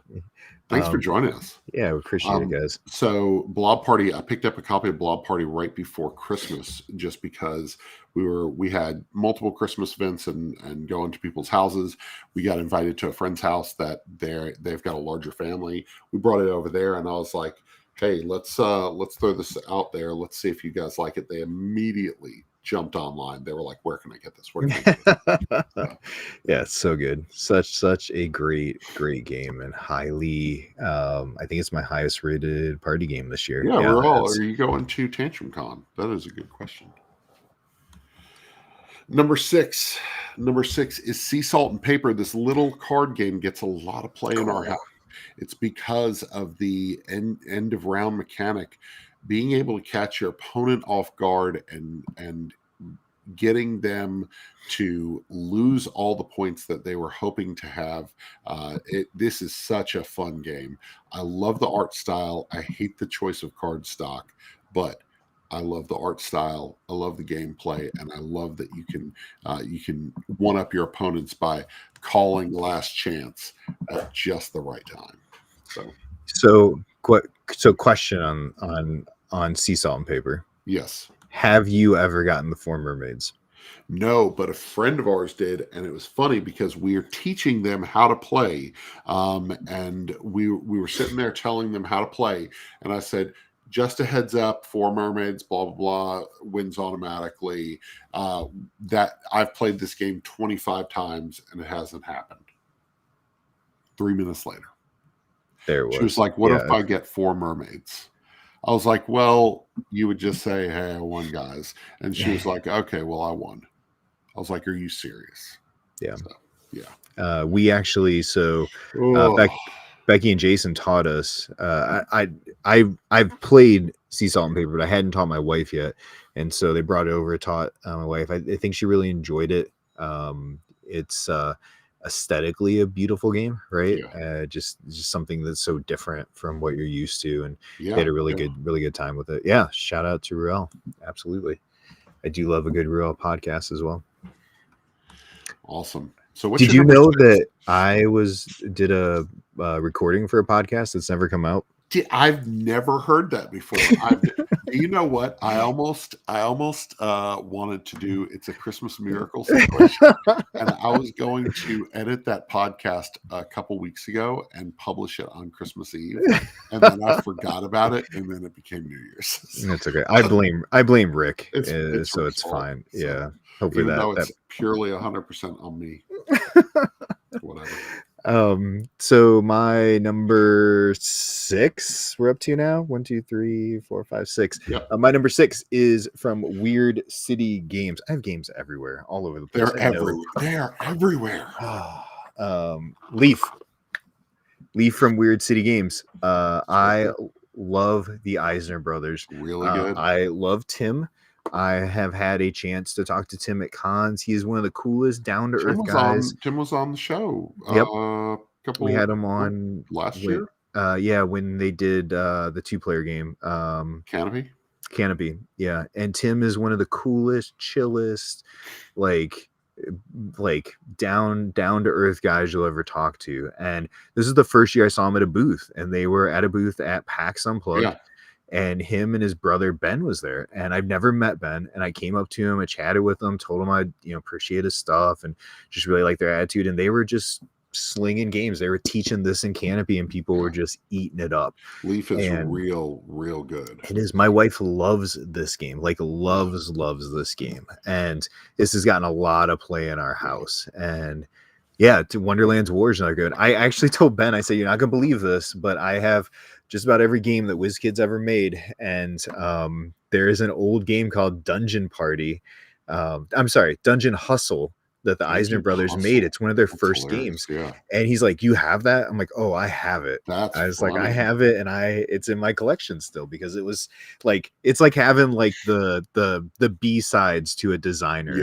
Thanks for joining us. Yeah, we appreciate it, guys. So Blob Party, I picked up a copy of Blob Party right before Christmas, just because we had multiple Christmas events and going to people's houses. We got invited to a friend's house that they've got a larger family. We brought it over there, and I was like, hey, let's throw this out there. Let's see if you guys like it. They immediately jumped online. They were like, where can I get this? Where can I get this? Yeah, it's so good. Such a great game, and highly I think it's my highest rated party game this year. Yeah, are you going to TantrumCon? That is a good question. Number six is Sea Salt and Paper. This little card game gets a lot of play in our house. It's because of the end of round mechanic, being able to catch your opponent off guard and getting them to lose all the points that they were hoping to have. This is such a fun game. I love the art style. I hate the choice of card stock, but I love the art style. I love the gameplay, and I love that you can one up your opponents by calling last chance at just the right time. So question on Sea Salt and Paper. Yes. Have you ever gotten the 4 mermaids? No, but a friend of ours did, and it was funny because we are teaching them how to play, and we were sitting there telling them how to play, and I said, just a heads up, 4 mermaids, blah blah blah, wins automatically. That I've played this game 25 times and it hasn't happened. 3 minutes later, she was like, "What if I get 4 mermaids?" I was like, well, you would just say, hey, I won, guys. And she was like, okay, well, I won. I was like, are you serious? Yeah. So, yeah. We actually, Becky and Jason taught us. I've played Sea Salt and Paper, but I hadn't taught my wife yet. And so they brought it over, taught my wife. I think she really enjoyed it. It's aesthetically a beautiful game, right? Just something that's so different from what you're used to, and they had a really good time with it. Yeah, shout out to Ruel. Absolutely. I do love a good Ruel podcast as well. Awesome. So did you know that I did a recording for a podcast that's never come out? I've never heard that before. You know what? I almost wanted to do It's a Christmas Miracle situation, and I was going to edit that podcast a couple weeks ago and publish it on Christmas Eve, and then I forgot about it, and then it became New Year's. That's okay. I blame Rick, it's so it's fine. So, yeah, hopefully it's purely 100% on me. Whatever. So my number 6, we're up to now. 1, 2, 3, 4, 5, 6. Yep. My number 6 is from Weird City Games. I have games everywhere, all over the place. They're I know. everywhere. They are everywhere. Leaf. Leaf from Weird City Games. I love the Eisner brothers. Really good. I love Tim. I have had a chance to talk to Tim at cons. He is one of the coolest, down to earth guys. Tim was on the show. Yep. Couple. We had him on last year. Yeah, when they did the 2-player game. Canopy. Yeah, and Tim is one of the coolest, chillest, like down to earth guys you'll ever talk to. And this is the first year I saw him at a booth, and they were at a booth at PAX Unplugged. Yeah. And him and his brother Ben was there, and I've never met Ben. And I came up to him, I chatted with him, told him I appreciate his stuff and just really like their attitude. And they were just slinging games. They were teaching this in Canopy, and people were just eating it up. Leaf is real good. It is. My wife loves this game, like loves this game, and this has gotten a lot of play in our house. And yeah, to Wonderland's Wars are good. I actually told Ben, I said, you're not gonna believe this, but I have just about every game that WizKids ever made, and there is an old game called Dungeon Party. I'm sorry, Dungeon Hustle, that the Eisner brothers made. It's one of their first games. Yeah. And he's like, you have that? I'm like, oh, I have it. That's I was funny. like, I have it, and it's in my collection still, because it was like, it's like having like the B-sides to a designer,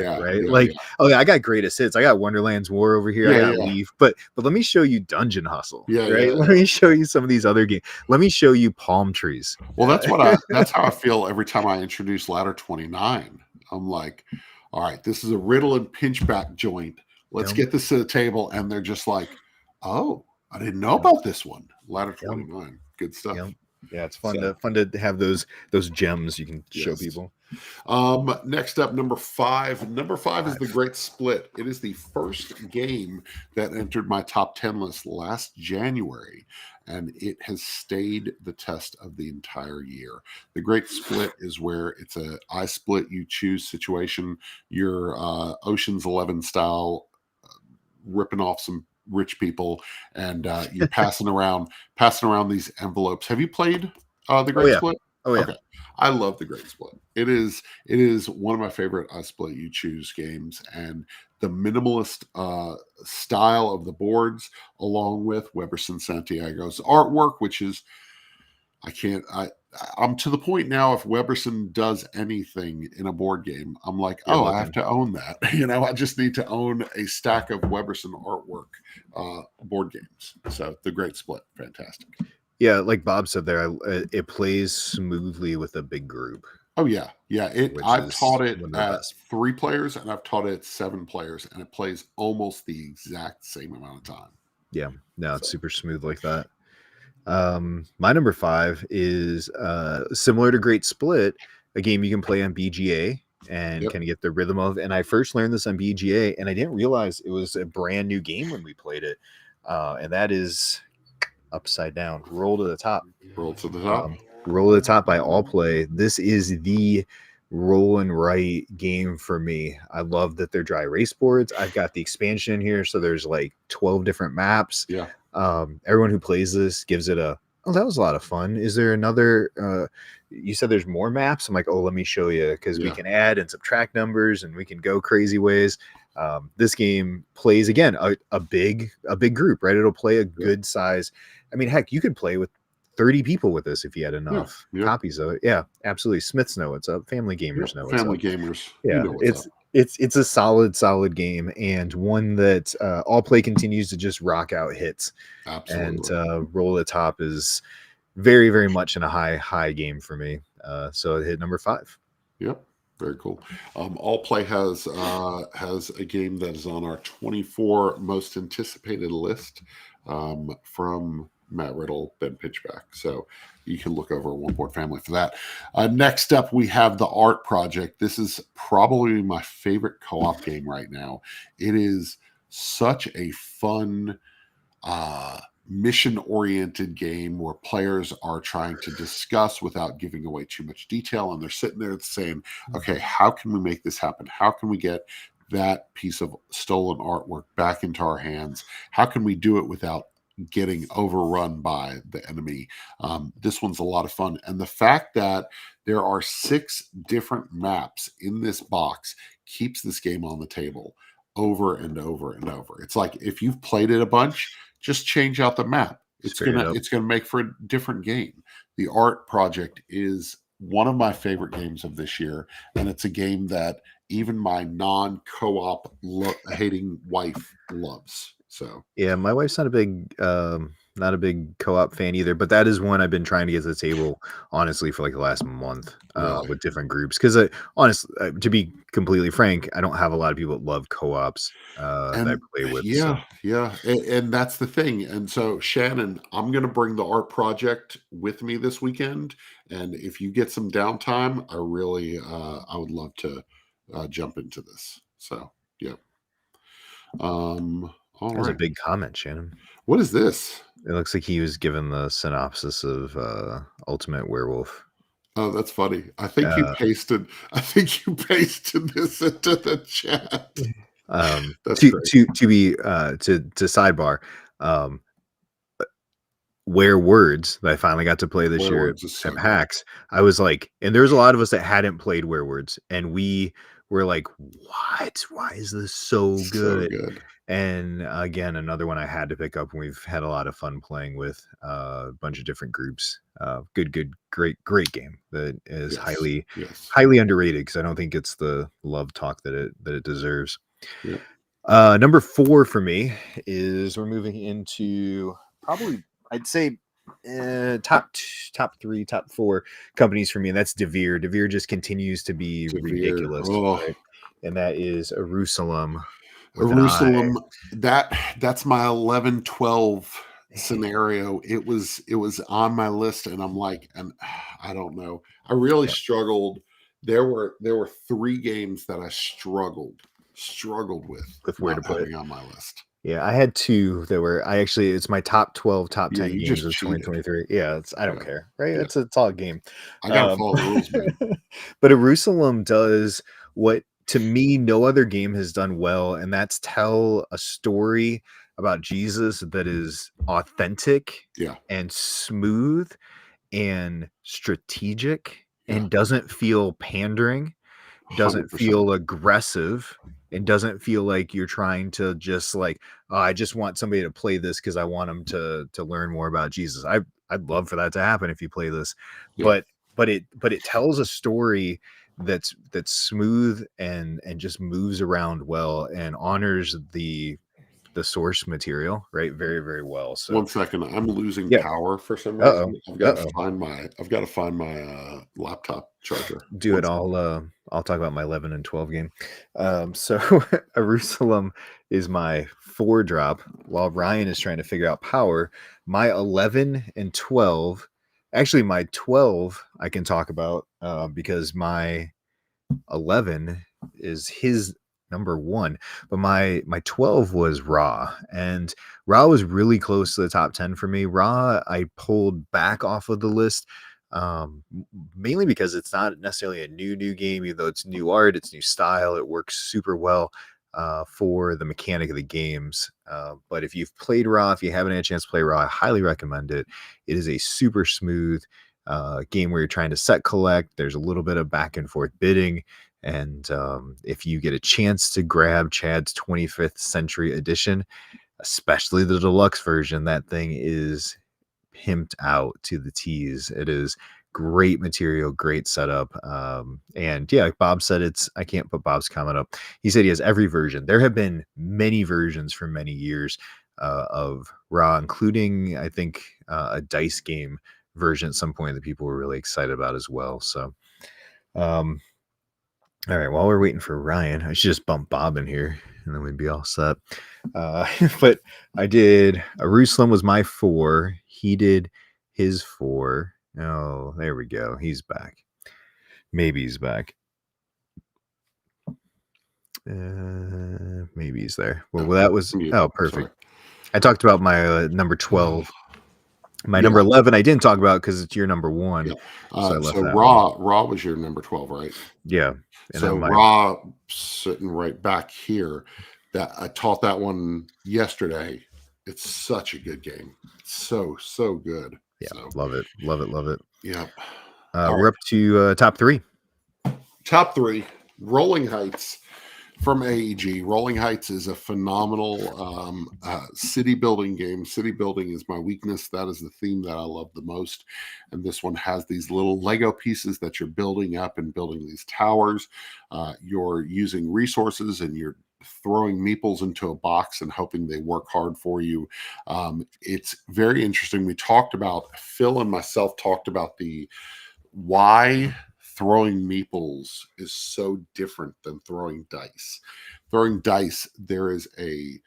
right? Oh yeah, I got Greatest Hits. I got Wonderland's War over here. I got Leaf, but let me show you Dungeon Hustle. Let me show you some of these other games. Let me show you Palm Trees. Well, that's how I feel every time I introduce Ladder 29. I'm like, all right, this is a riddle and pinchback joint. Let's get this to the table. And they're just like, oh, I didn't know about this one. Ladder 29. Good stuff. Yeah, it's fun to have those gems you can show people. Next up, number 5. Number 5 is The Great Split. It is the first game that entered my top 10 list last January, and it has stayed the test of the entire year. The Great Split is where it's a I split, you choose situation. You're Ocean's 11 style, ripping off some rich people, and you're passing around these envelopes. Have you played The Great Split? Oh yeah. Okay. I love The Great Split. It is one of my favorite I split you choose games, and the minimalist style of the boards, along with Weberson Santiago's artwork, which is I'm to the point now, if Weberson does anything in a board game, I'm like, I have to own that. I just need to own a stack of Weberson artwork board games. So The Great Split, fantastic. Yeah, like Bob said there, it plays smoothly with a big group. Oh yeah. I've taught it at 3 players, and I've taught it at 7 players, and it plays almost the exact same amount of time. Yeah, no, it's super smooth like that. My number 5 is similar to Great Split, a game you can play on BGA and kind of get the rhythm of. And I first learned this on BGA, and I didn't realize it was a brand new game when we played it. And that is Upside Down, Roll to the Top. Roll to the Top. Roll to the Top by All Play. This is the roll and write game for me. I love that they're dry erase boards. I've got the expansion here, so there's like 12 different maps. Yeah. Everyone who plays this gives it that was a lot of fun. Is there another you said there's more maps? I'm like, let me show you, because we can add and subtract numbers, and we can go crazy ways. This game plays again a big group, right? It'll play a good size. I mean, heck, you could play with 30 people with this if you had enough copies of it. Yeah, absolutely. Smiths know what's up. Family gamers know what's up. Family gamers. Yeah, it's a solid game, and one that All Play continues to just rock out hits. Absolutely. And Roll the Top is very, very much in a high game for me. So it hit number 5. Yep. Very cool. All Play has a game that is on our 24 most anticipated list from Matt Riddle, Ben Pitchback. So you can look over One Board Family for that. Next up, we have The Art Project. This is probably my favorite co-op game right now. It is such a fun mission-oriented game where players are trying to discuss without giving away too much detail, and they're sitting there saying, okay, how can we make this happen? How can we get that piece of stolen artwork back into our hands? How can we do it without getting overrun by the enemy? This one's a lot of fun. And the fact that there are 6 different maps in this box keeps this game on the table over and over and over. It's like if you've played it a bunch, just change out the map. Straight up. It's gonna make for a different game. The Art Project is one of my favorite games of this year, and it's a game that even my non-co-op hating wife loves. So Yeah, my wife's not a big co-op fan either, but that is one I've been trying to get to the table honestly for like the last month really, with different groups. Because honestly, to be completely frank, I don't have a lot of people that love co-ops that I and play with. So. yeah, and that's the thing. And so Shannon, I'm going to bring the Art Project with me this weekend, and if you get some downtime, I would love to jump into this. So yeah. All That was a right. big comment, Shannon. What is this? It looks like he was given the synopsis of Ultimate Werewolf. Oh, that's funny. I think you pasted this into the chat. That's to great. to sidebar, Where Words that I finally got to play this year Werewolves is so at good. PAX. I was like, and there's a lot of us that hadn't played Where Words, and we were like, "What? Why is this so So good?" good. And again, another one I had to pick up, and we've had a lot of fun playing with a bunch of different groups. Great game that is Yes. highly underrated because I don't think it's the love talk that it deserves. Yeah. Number 4 for me is we're moving into probably I'd say top 3, top 4 companies for me, and that's DeVere. DeVere just continues to be DeVere. ridiculous, Oh, right? And that is Jerusalem with an I. Jerusalem. That's my 11-12 scenario. It was on my list, and I'm like, and I don't know. I really struggled. There were 3 games that I struggled with Where not to put it. having on my list. Yeah, I had 2 that were it's my top 12, top 10 you games just of cheated. 2023. Yeah, I don't care, right? Yeah. It's all a game. I gotta follow the rules, man. But Jerusalem does what to me no other game has done well, and that's tell a story about Jesus that is authentic Yeah. and smooth and strategic Yeah. and doesn't feel pandering, doesn't 100%. feel aggressive, and doesn't feel like you're trying to just like, oh, I just want somebody to play this because I want them to learn more about Jesus. I'd love for that to happen if you play this, Yeah. but it tells a story that's smooth and just moves around well and honors the source material, right? Very, very well. So 1 second, I'm losing yeah. power for some Uh-oh. reason. I've got to find my laptop charger. Do it. I'll talk about my 11 and 12 game. So Jerusalem is my 4 drop while Ryan is trying to figure out power. My 11 and 12, actually my 12 I can talk about because my 11 is his number 1, but my 12 was Raw, and Raw was really close to the top 10 for me. Raw I pulled back off of the list mainly because it's not necessarily a new game, even though it's new art, it's new style, it works super well for the mechanic of the games. But if you've played Raw, if you haven't had a chance to play Raw, I highly recommend it. It is a super smooth game where you're trying to set collect. There's a little bit of back and forth bidding. And if you get a chance to grab Chad's 25th Century Edition, especially the deluxe version, that thing is pimped out to the tees. It is great material, great setup. And yeah, like Bob said, I can't put Bob's comment up. He said he has every version. There have been many versions for many years of Raw, including, I think, a dice game version at some point that people were really excited about as well. So, all right, while we're waiting for Ryan, I should just bump Bob in here and then we'd be all set. But I did, Jerusalem was my 4. He did his 4. Oh, there we go. He's back. Maybe he's back. Maybe he's there. Well, that was, oh, perfect. I talked about my number 12 My Yeah, number 11, I didn't talk about because it's your number one, yeah. so I left So that one. Raw was your number 12, right? Yeah, and then So my Raw sitting right back here. That I taught that one yesterday. It's such a good game. So good. yeah, So love it, love it, love it. yeah. All right. We're up to top three. Top three. Rolling Heights from AEG. Rolling Heights is a phenomenal city building game. City building is my weakness. That is the theme that I love the most. And this one has these little Lego pieces that you're building up and building these towers. You're using resources and you're throwing meeples into a box and hoping they work hard for you. It's very interesting. Phil and myself talked about the why throwing meeples is so different than throwing dice. Throwing dice, there is a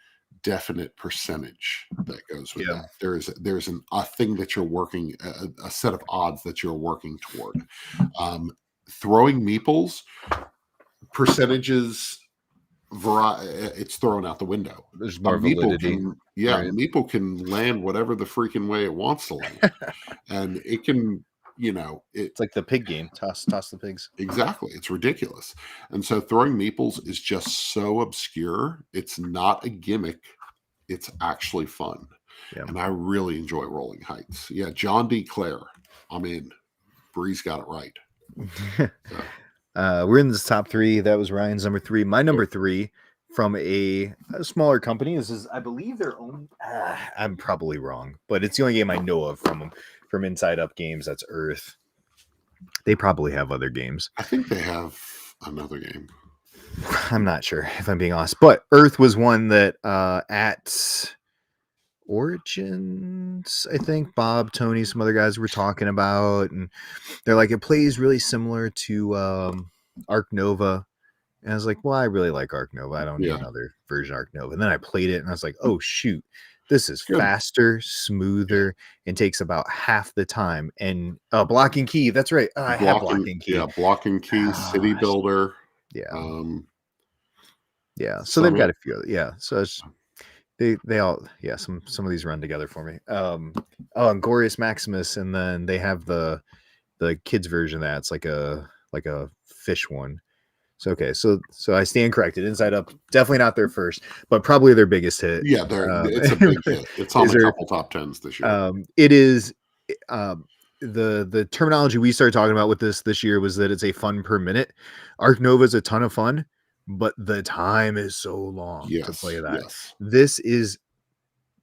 definite percentage that goes with Yeah, that. There's a thing that you're working, a set of odds that you're working toward. Um, Throwing meeples, percentages, it's thrown out the window. there's A more meeple validity, can, yeah, a right? meeple can land whatever the freaking way it wants to land, and it can, it It's like the pig game. Toss the pigs. exactly. It's ridiculous. And so throwing meeples is just so obscure. It's not a gimmick. It's actually fun. Yeah. And I really enjoy Rolling Heights. Yeah, John D. Clare. I'm in. Bree's got it right. So, We're in this top three. That was Ryan's number three. My number three from a smaller company. This is, I believe, their own. I'm probably wrong, but it's the only game I know of from them, from Inside Up Games. That's Earth. They probably have other games. I think they have another game. I'm not sure if I'm being honest, but Earth was one that at Origins, I think Bob, Tony, some other guys were talking about, and they're like, it plays really similar to Arc Nova. And I was like, well, I really like Arc Nova. I don't need Yeah. another version of Arc Nova. And then I played it and I was like, oh, shoot, this is Good. faster, smoother, and takes about half the time. And Block and Key, that's right. I have Block and Key. Yeah, Block and Key, City Builder. Yeah. Yeah. So they've Summit. got a few. Yeah. So it's, they all, yeah, some of these run together for me. And Glorious Maximus, and then they have the kids version of that. It's like a fish one. So okay, so I stand corrected. Inside Up, definitely not their first, but probably their biggest hit. Yeah, it's a big hit. It's on a couple top tens this year. It is the terminology we started talking about with this year was that it's a fun per minute. Arc Nova is a ton of fun, but the time is so long to play that. Yes. This is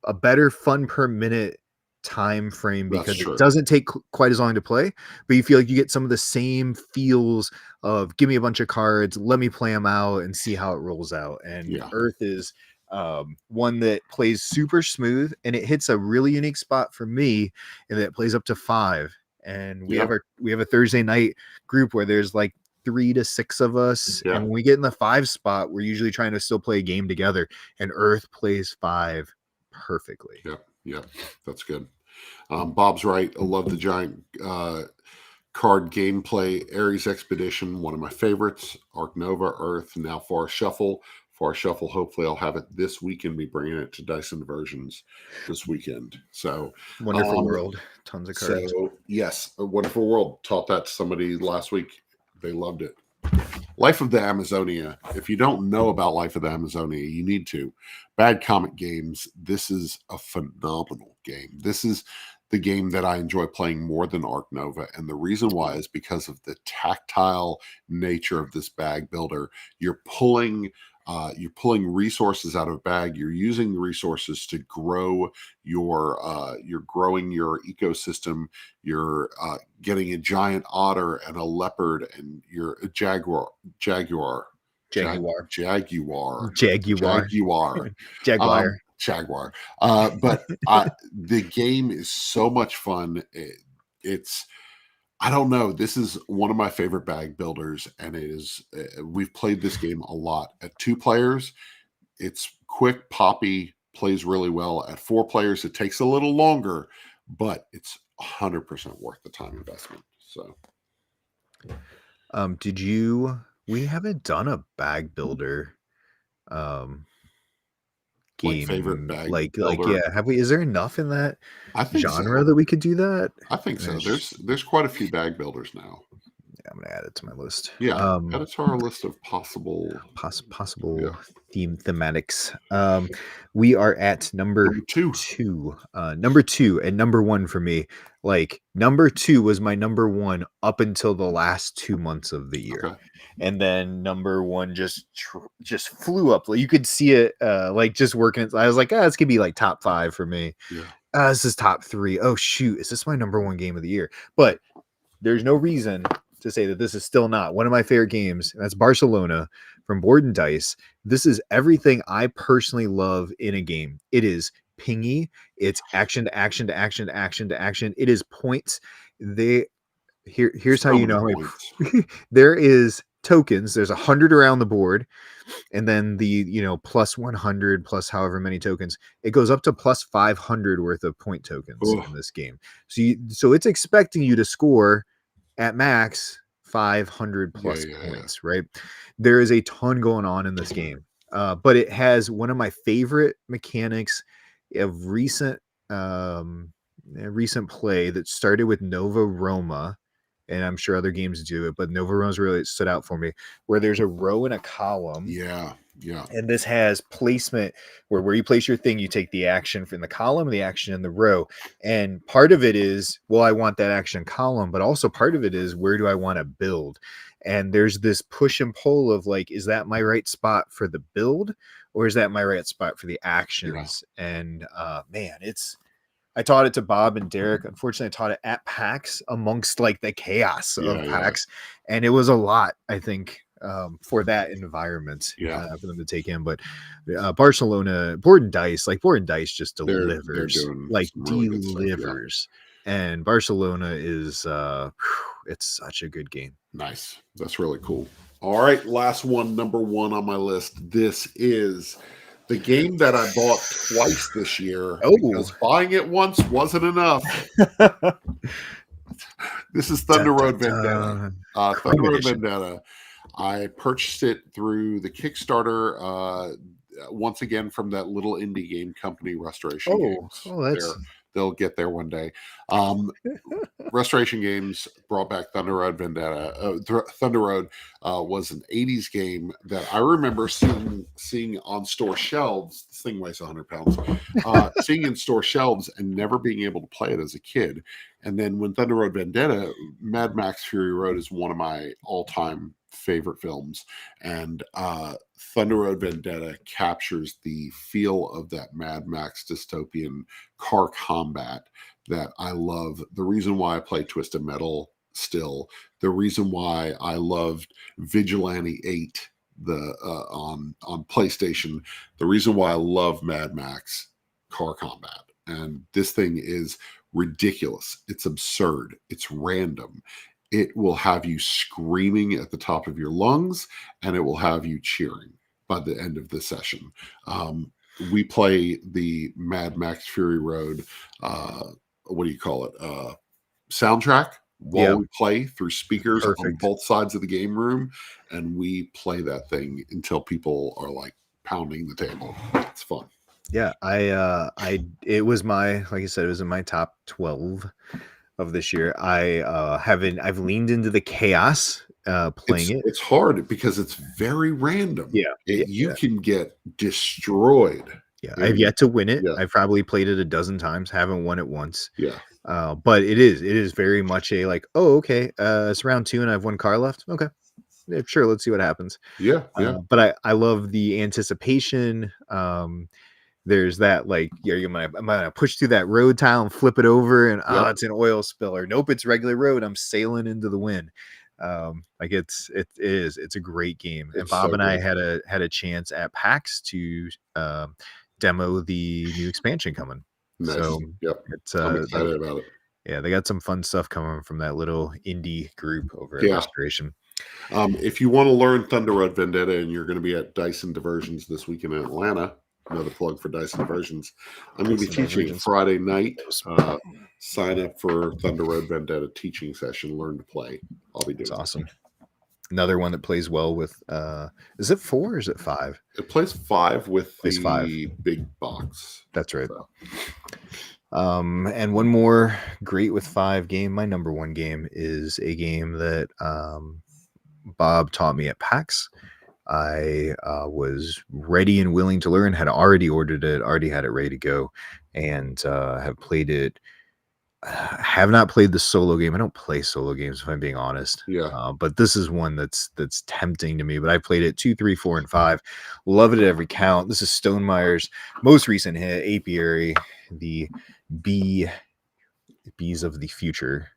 a better fun per minute time frame because it doesn't take quite as long to play, but you feel like you get some of the same feels of give me a bunch of cards, let me play them out and see how it rolls out. And Earth is one that plays super smooth, and it hits a really unique spot for me, and that it plays up to 5. And we have a Thursday night group where there's like 3 to 6 of us, and when we get in the 5 spot, we're usually trying to still play a game together, and Earth plays 5 perfectly. Yeah, that's good. Bob's right. I love the giant card gameplay. Ares Expedition, one of my favorites. Arc Nova, Earth, now Far Shuffle. Far Shuffle, hopefully I'll have it this weekend. Be bringing it to Dyson Versions this weekend. So Wonderful World, tons of cards. So yes, a Wonderful World. Taught that to somebody last week. They loved it. Life of the Amazonia. If you don't know about Life of the Amazonia, you need to. Bad Comet Games. This is a phenomenal game. This is the game that I enjoy playing more than Arc Nova. And the reason why is because of the tactile nature of this bag builder. You're pulling resources out of a bag. You're using the resources to grow you're growing your ecosystem. You're getting a giant otter and a leopard, and you're a jaguar. But the game is so much fun. It's I don't know. This is one of my favorite bag builders, and it is. We've played this game a lot at 2 players. It's quick, poppy, plays really well. At 4 players, it takes a little longer, but it's 100% worth the time investment. So, we haven't done a bag builder Like favorite game. bag Like builder. yeah, have we? Is there enough in that I think genre so. that we could do that? I think so. Ish. There's quite a few bag builders now. Yeah, I'm gonna add it to my list. Yeah, add it to our list of possible. Yeah, Possible thematics. We are at number number two. two. Number two and number one for me. Like number two was my number one up until the last 2 months of the year. Okay. And then number one just flew up. Like you could see it like just working. I was like, this could be like top 5 for me. Yeah. This is top 3. Oh shoot, is this my number one game of the year? But there's no reason to say that this is still not one of my favorite games. And that's Barcelona from Board and Dice. This is everything I personally love in a game. It is pingy. It's action to action to action to action to action. It is points. Here's how you know how many. There is tokens. There's 100 around the board, and then the plus 100 plus however many tokens. It goes up to plus 500 worth of point tokens in this game. So it's expecting you to score at max 500 plus points, right? There is a ton going on in this game, but it has one of my favorite mechanics of recent play that started with Nova Roma, and I'm sure other games do it, but Nova Roma's really stood out for me, where there's a row and a column. Yeah. And this has placement where you place your thing, you take the action from the column, the action in the row. And part of it is, well, I want that action column, but also part of it is, where do I want to build? And there's this push and pull of like, is that my right spot for the build, or is that my right spot for the actions? Yeah. And man, I taught it to Bob and Derek. Unfortunately, I taught it at PAX amongst like the chaos of PAX. And it was a lot, I think, for that environment for them to take in. But Barcelona, Board and Dice just delivers, delivers. And Barcelona is it's such a good game. Nice. That's really cool. All right, last one, number one on my list. This is the game that I bought twice this year because buying it once wasn't enough. This is Thunder Road Vendetta. Thunder Road Vendetta. I purchased it through the Kickstarter once again from that little indie game company, Restoration Games. They'll get there one day. Restoration Games brought back Thunder Road Vendetta. Thunder Road was an 80s game that I remember seeing on store shelves. This thing weighs 100 pounds. Seeing in store shelves and never being able to play it as a kid. And then when Thunder Road Vendetta, Mad Max Fury Road is one of my all-time favorite films, and Thunder Road Vendetta captures the feel of that Mad Max dystopian car combat that I love. The reason why I play Twisted Metal still, the reason why I loved Vigilante 8 on PlayStation, the reason why I love Mad Max car combat. And this thing is ridiculous. It's absurd. It's random. It will have you screaming at the top of your lungs, and it will have you cheering by the end of the session. We play the Mad Max Fury Road, soundtrack while we play through speakers on both sides of the game room, and we play that thing until people are like pounding the table. It's fun. Yeah, it was like I said, it was in my top 12 of this year. I've leaned into the chaos playing it. It's hard because it's very random. You can get destroyed. I've yet to win it. I've probably played it a dozen times, haven't won it once. But it is very much a like, it's round 2 and I have 1 car left. Okay, sure, let's see what happens. But I love the anticipation. There's that like, I'm gonna push through that road tile and flip it over, and it's an oil spill, or nope, it's regular road. I'm sailing into the wind. It's a great game. And Bob and I had a chance at PAX to demo the new expansion coming. Nice. So I'm excited about it. Yeah, they got some fun stuff coming from that little indie group over at Restoration. If you want to learn Thunder Road Vendetta and you're going to be at Dyson Diversions this week in Atlanta, another plug for Dyson Diversions, I'm going to be teaching Friday night. Sign up for Thunder Road Vendetta teaching session, learn to play. I'll be doing awesome. Another one that plays well with is it 4 or is it 5? It plays 5 with Plays 5. the big box. That's right. So, And one more great with 5 game. My number one game is a game that Bob taught me at PAX. I was ready and willing to learn, had already ordered it, already had it ready to go, and have played it. Have not played the solo game. I don't play solo games if I'm being honest. yeah. But this is one that's tempting to me. But I played it 2, 3, 4, and 5. Love it at every count. This is Stonemeyer's most recent hit, Apiary, the bees of the future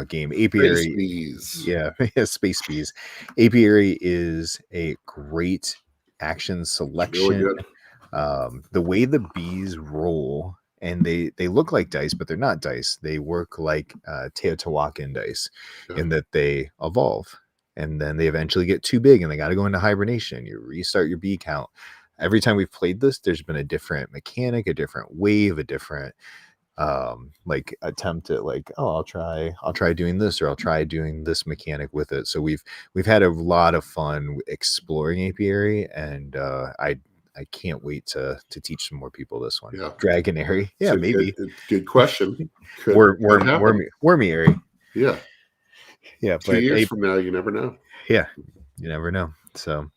game. Apiary, Space bees. yeah, Space Bees. Apiary is a great action selection. Really good. The way the bees roll, and they look like dice, but they're not dice. They work like Teotihuacan dice in that they evolve, and then they eventually get too big, and they got to go into hibernation. You restart your bee count. Every time we've played this, there's been a different mechanic, a different wave, a different like attempt at like, oh, I'll try doing this, or I'll try doing this mechanic with it. So we've had a lot of fun exploring Apiary, and I can't wait to teach some more people this one. Yeah. Dragonary. Yeah, So maybe. Good question. Wormiary. Yeah. Yeah. 2 But years from now, you never know. yeah, you never know. So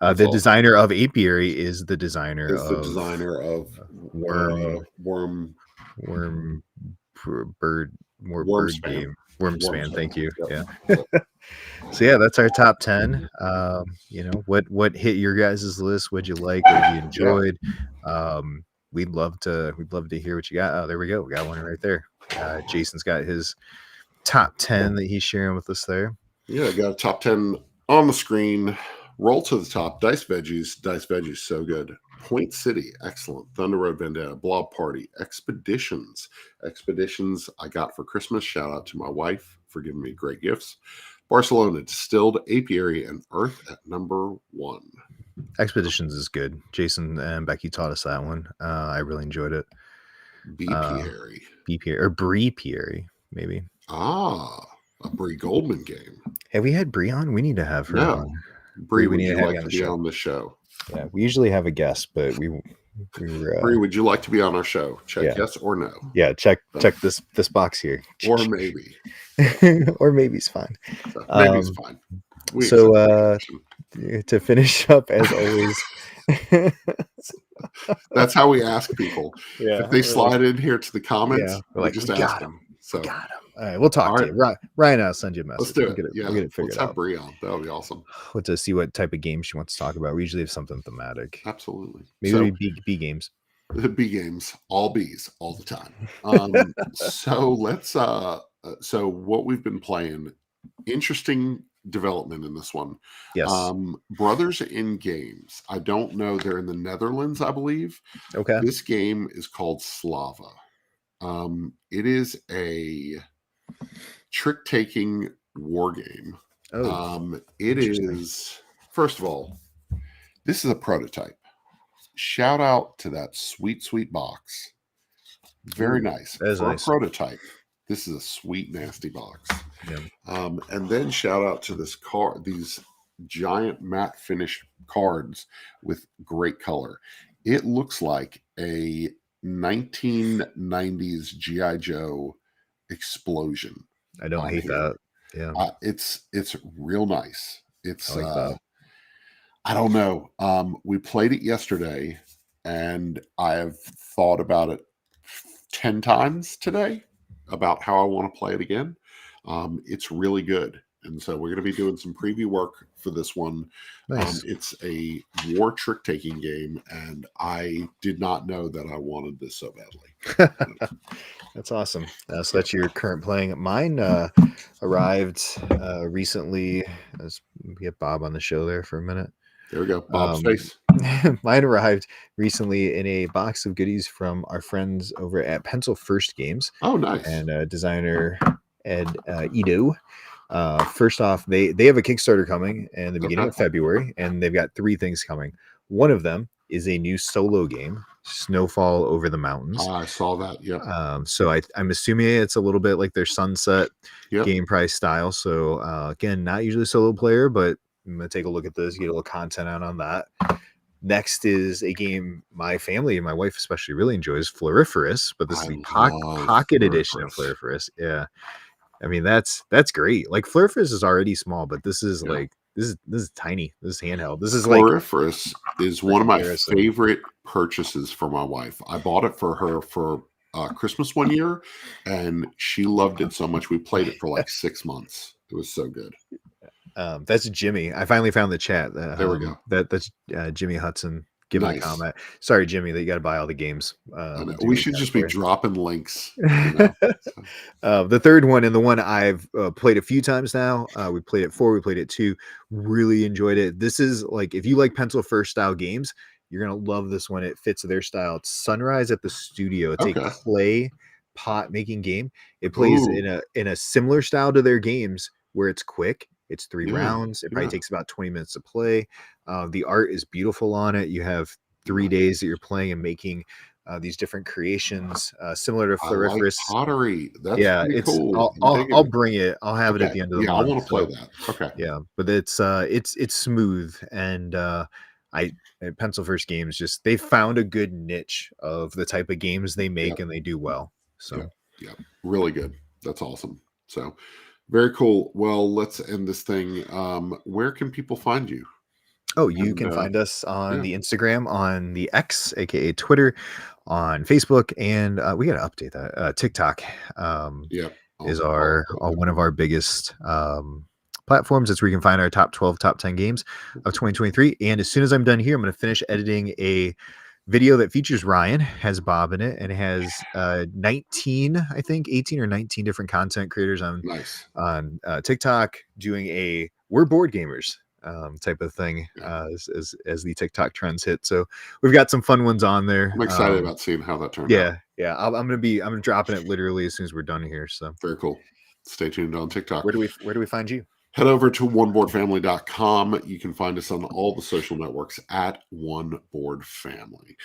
That's the awesome. designer of Apiary is the designer It's the designer of Worm bird Wormspan. game. Wormspan, Wormspan. thank you. Yep. Yeah. So yeah, that's our top 10. You know, what hit your guys' list? What'd you like? What you enjoyed? We'd love to hear what you got. Oh, there we go. We got one right there. Jason's got his top 10 that he's sharing with us there. Yeah, got a top 10 on the screen. Roll to the top. Dice Veggies, so good. Point City, excellent. Thunder Road Vendetta, Blob Party, Expeditions I got for Christmas. Shout out to my wife for giving me great gifts. Barcelona Distilled, Apiary, and Earth at number 1. Expeditions is good. Jason and Becky taught us that one. I really enjoyed it. Beepiary. Or Breepiary, maybe. A Bree Goldman game. Have we had Bree on? We need to have her on. Bree, would need you to have like you to on be the show. on the show? Yeah, we usually have a guest, but we were Bree, would you like to be on our show? Check yes or no. Yeah, check this box here. Or maybe. Or maybe's fine. So maybe's fine. So to finish up, as always, that's how we ask people. Yeah, if they slide in here to the comments, we're like, just we ask got them. So got him. All right, we'll talk to you. Ryan, I'll send you a message. Let's do it. We'll get it figured Let's out. have Bree on. That would be awesome. What to see what type of game she wants to talk about. We usually have something thematic. Absolutely. Maybe B games. The B games, all bees, all the time. So let's so what we've been playing, interesting development in this one. Yes. Brothers in Games. I don't know. They're in the Netherlands, I believe. Okay. This game is called Slava. It is a trick-taking war game. It is, first of all, this is a prototype. Shout out to that sweet box. Very nice. That is For nice. a prototype, this is a sweet, nasty box. Yeah. And then shout out to this card, these giant matte finish cards with great color. It looks like a 1990s G.I. Joe explosion. I don't hate that. Yeah. It's real nice. It's I like that. I don't know. We played it yesterday, and I have thought about it 10 times today about how I want to play it again. It's really good. And so we're going to be doing some preview work for this one. Nice. It's a war trick-taking game, and I did not know that I wanted this so badly. That's awesome. So that's your current playing. Mine arrived recently. Let's get Bob on the show there for a minute. There we go. Bob's face. Mine arrived recently in a box of goodies from our friends over at Pencil First Games. Oh, nice. And designer Ed Edo. First off, they have a Kickstarter coming in the beginning of February, and they've got 3 things coming. One of them is a new solo game, Snowfall Over the Mountains. I saw that. Yeah. So I'm assuming it's a little bit like their Sunset Yep. game price style. So again, not usually a solo player, but I'm gonna take a look at this, get a little content out on that. Next is a game my family and my wife especially really enjoys, Floriferous, but this is I the love pocket edition of Floriferous. Floriferous. Yeah, I mean that's great. Like Floriferous is already small, but this is Yeah. like this is tiny. This is handheld. This is like Floriferous is for one of my comparison. favorite purchases for my wife. I bought it for her for Christmas one year, and she loved it so much. We played it for like 6 months. It was so good. That's Jimmy. I finally found the chat. There we go. That's Jimmy Hudson giving a Nice. comment. Sorry, Jimmy, that you got to buy all the games. I know. Do We what should you just can be for you. dropping links. You know? The third one and the one I've played a few times now. We played it 4, we played it 2. Really enjoyed it. This is like if you like pencil first style games, you're gonna love this one. It fits their style. It's Sunrise at the Studio. It's a Okay. clay pot making game. It plays Ooh, in a similar style to their games where it's quick. It's 3 yeah, rounds. It probably yeah. takes about 20 minutes to play. The art is beautiful on it. You have 3 Nice. days that you're playing and making these different creations, similar to I like Floriferous. pottery. That's Yeah, pretty it's cool. I'm digging I'll it. bring it. I'll have it at Okay. the end of the Yeah, I month. want to play So that. Okay. yeah, but it's smooth and I Pencil First Games just they found a good niche of the type of games they make Yep. and they do well. Yep. So Yep. Really good. That's awesome. So very cool. Well, let's end this thing. Where can people find you? oh, you And can find us on yeah, the Instagram, on the X, aka Twitter, on Facebook, and we gotta update that. TikTok. yeah. Is I'll our update that. one of our biggest platforms. That's where you can find our top 12, top 10 games of 2023. And as soon as I'm done here, I'm going to finish editing a video that features Ryan, has Bob in it, and it has 19, I think 18 or 19 different content creators Nice. on TikTok doing a we're board gamers type of thing Yeah. as the TikTok trends hit. So we've got some fun ones on there. I'm excited about seeing how that turned out. Yeah. I'm gonna dropping it literally as soon as we're done here. So Very cool. Stay tuned on TikTok. where do we find you? Head over to oneboardfamily.com. You can find us on all the social networks at One Board Family.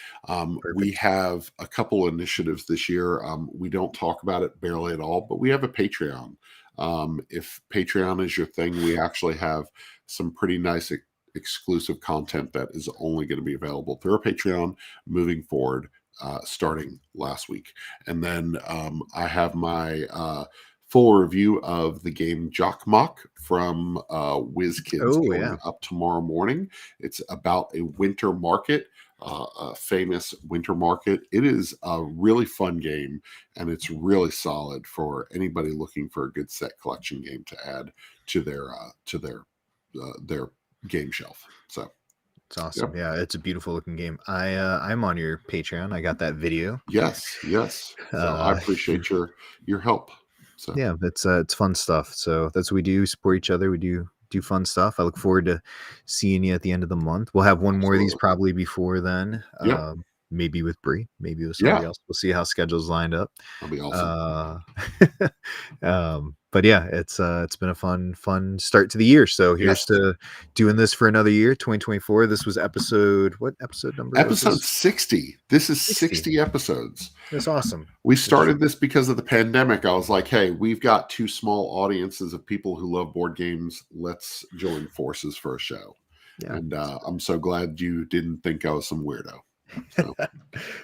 We have a couple initiatives this year. We don't talk about it barely at all, but we have a Patreon. If Patreon is your thing, we actually have some pretty nice exclusive content that is only going to be available through our Patreon moving forward, starting last week. And then I have my full review of the game Jock Mock from WizKids Oh going yeah. up tomorrow morning. It's about a winter market, a famous winter market. It is a really fun game, and it's really solid for anybody looking for a good set collection game to add to their game shelf. So It's awesome. Yeah, it's a beautiful looking game. I'm on your Patreon. I got that video. yes. So I appreciate your help. So Yeah, it's fun stuff. So that's what we do, support each other. We do fun stuff. I look forward to seeing you at the end of the month. We'll have one more of these absolutely. probably before then. Yeah. Maybe with Bree, maybe with somebody Yeah. else. We'll see how schedules lined up. That'll be awesome. But yeah, it's been a fun start to the year. So here's Yes. to doing this for another year, 2024. This was what episode number was Episode this? 60. This is 60. 60 episodes. That's awesome. We started this because of the pandemic. I was like, hey, we've got two small audiences of people who love board games. Let's join forces for a show. Yeah. And I'm so glad you didn't think I was some weirdo. So,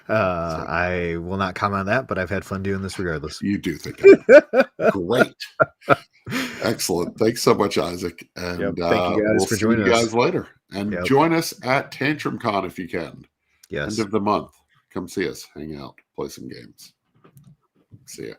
I will not comment on that, but I've had fun doing this regardless. you do think I'm great. Excellent. Thanks so much, Isaac. And Yep. Thank you guys we'll for see joining you us. guys later. And Yep. join us at Tantrum Con if you can. Yes. End of the month. Come see us, hang out, play some games. See ya.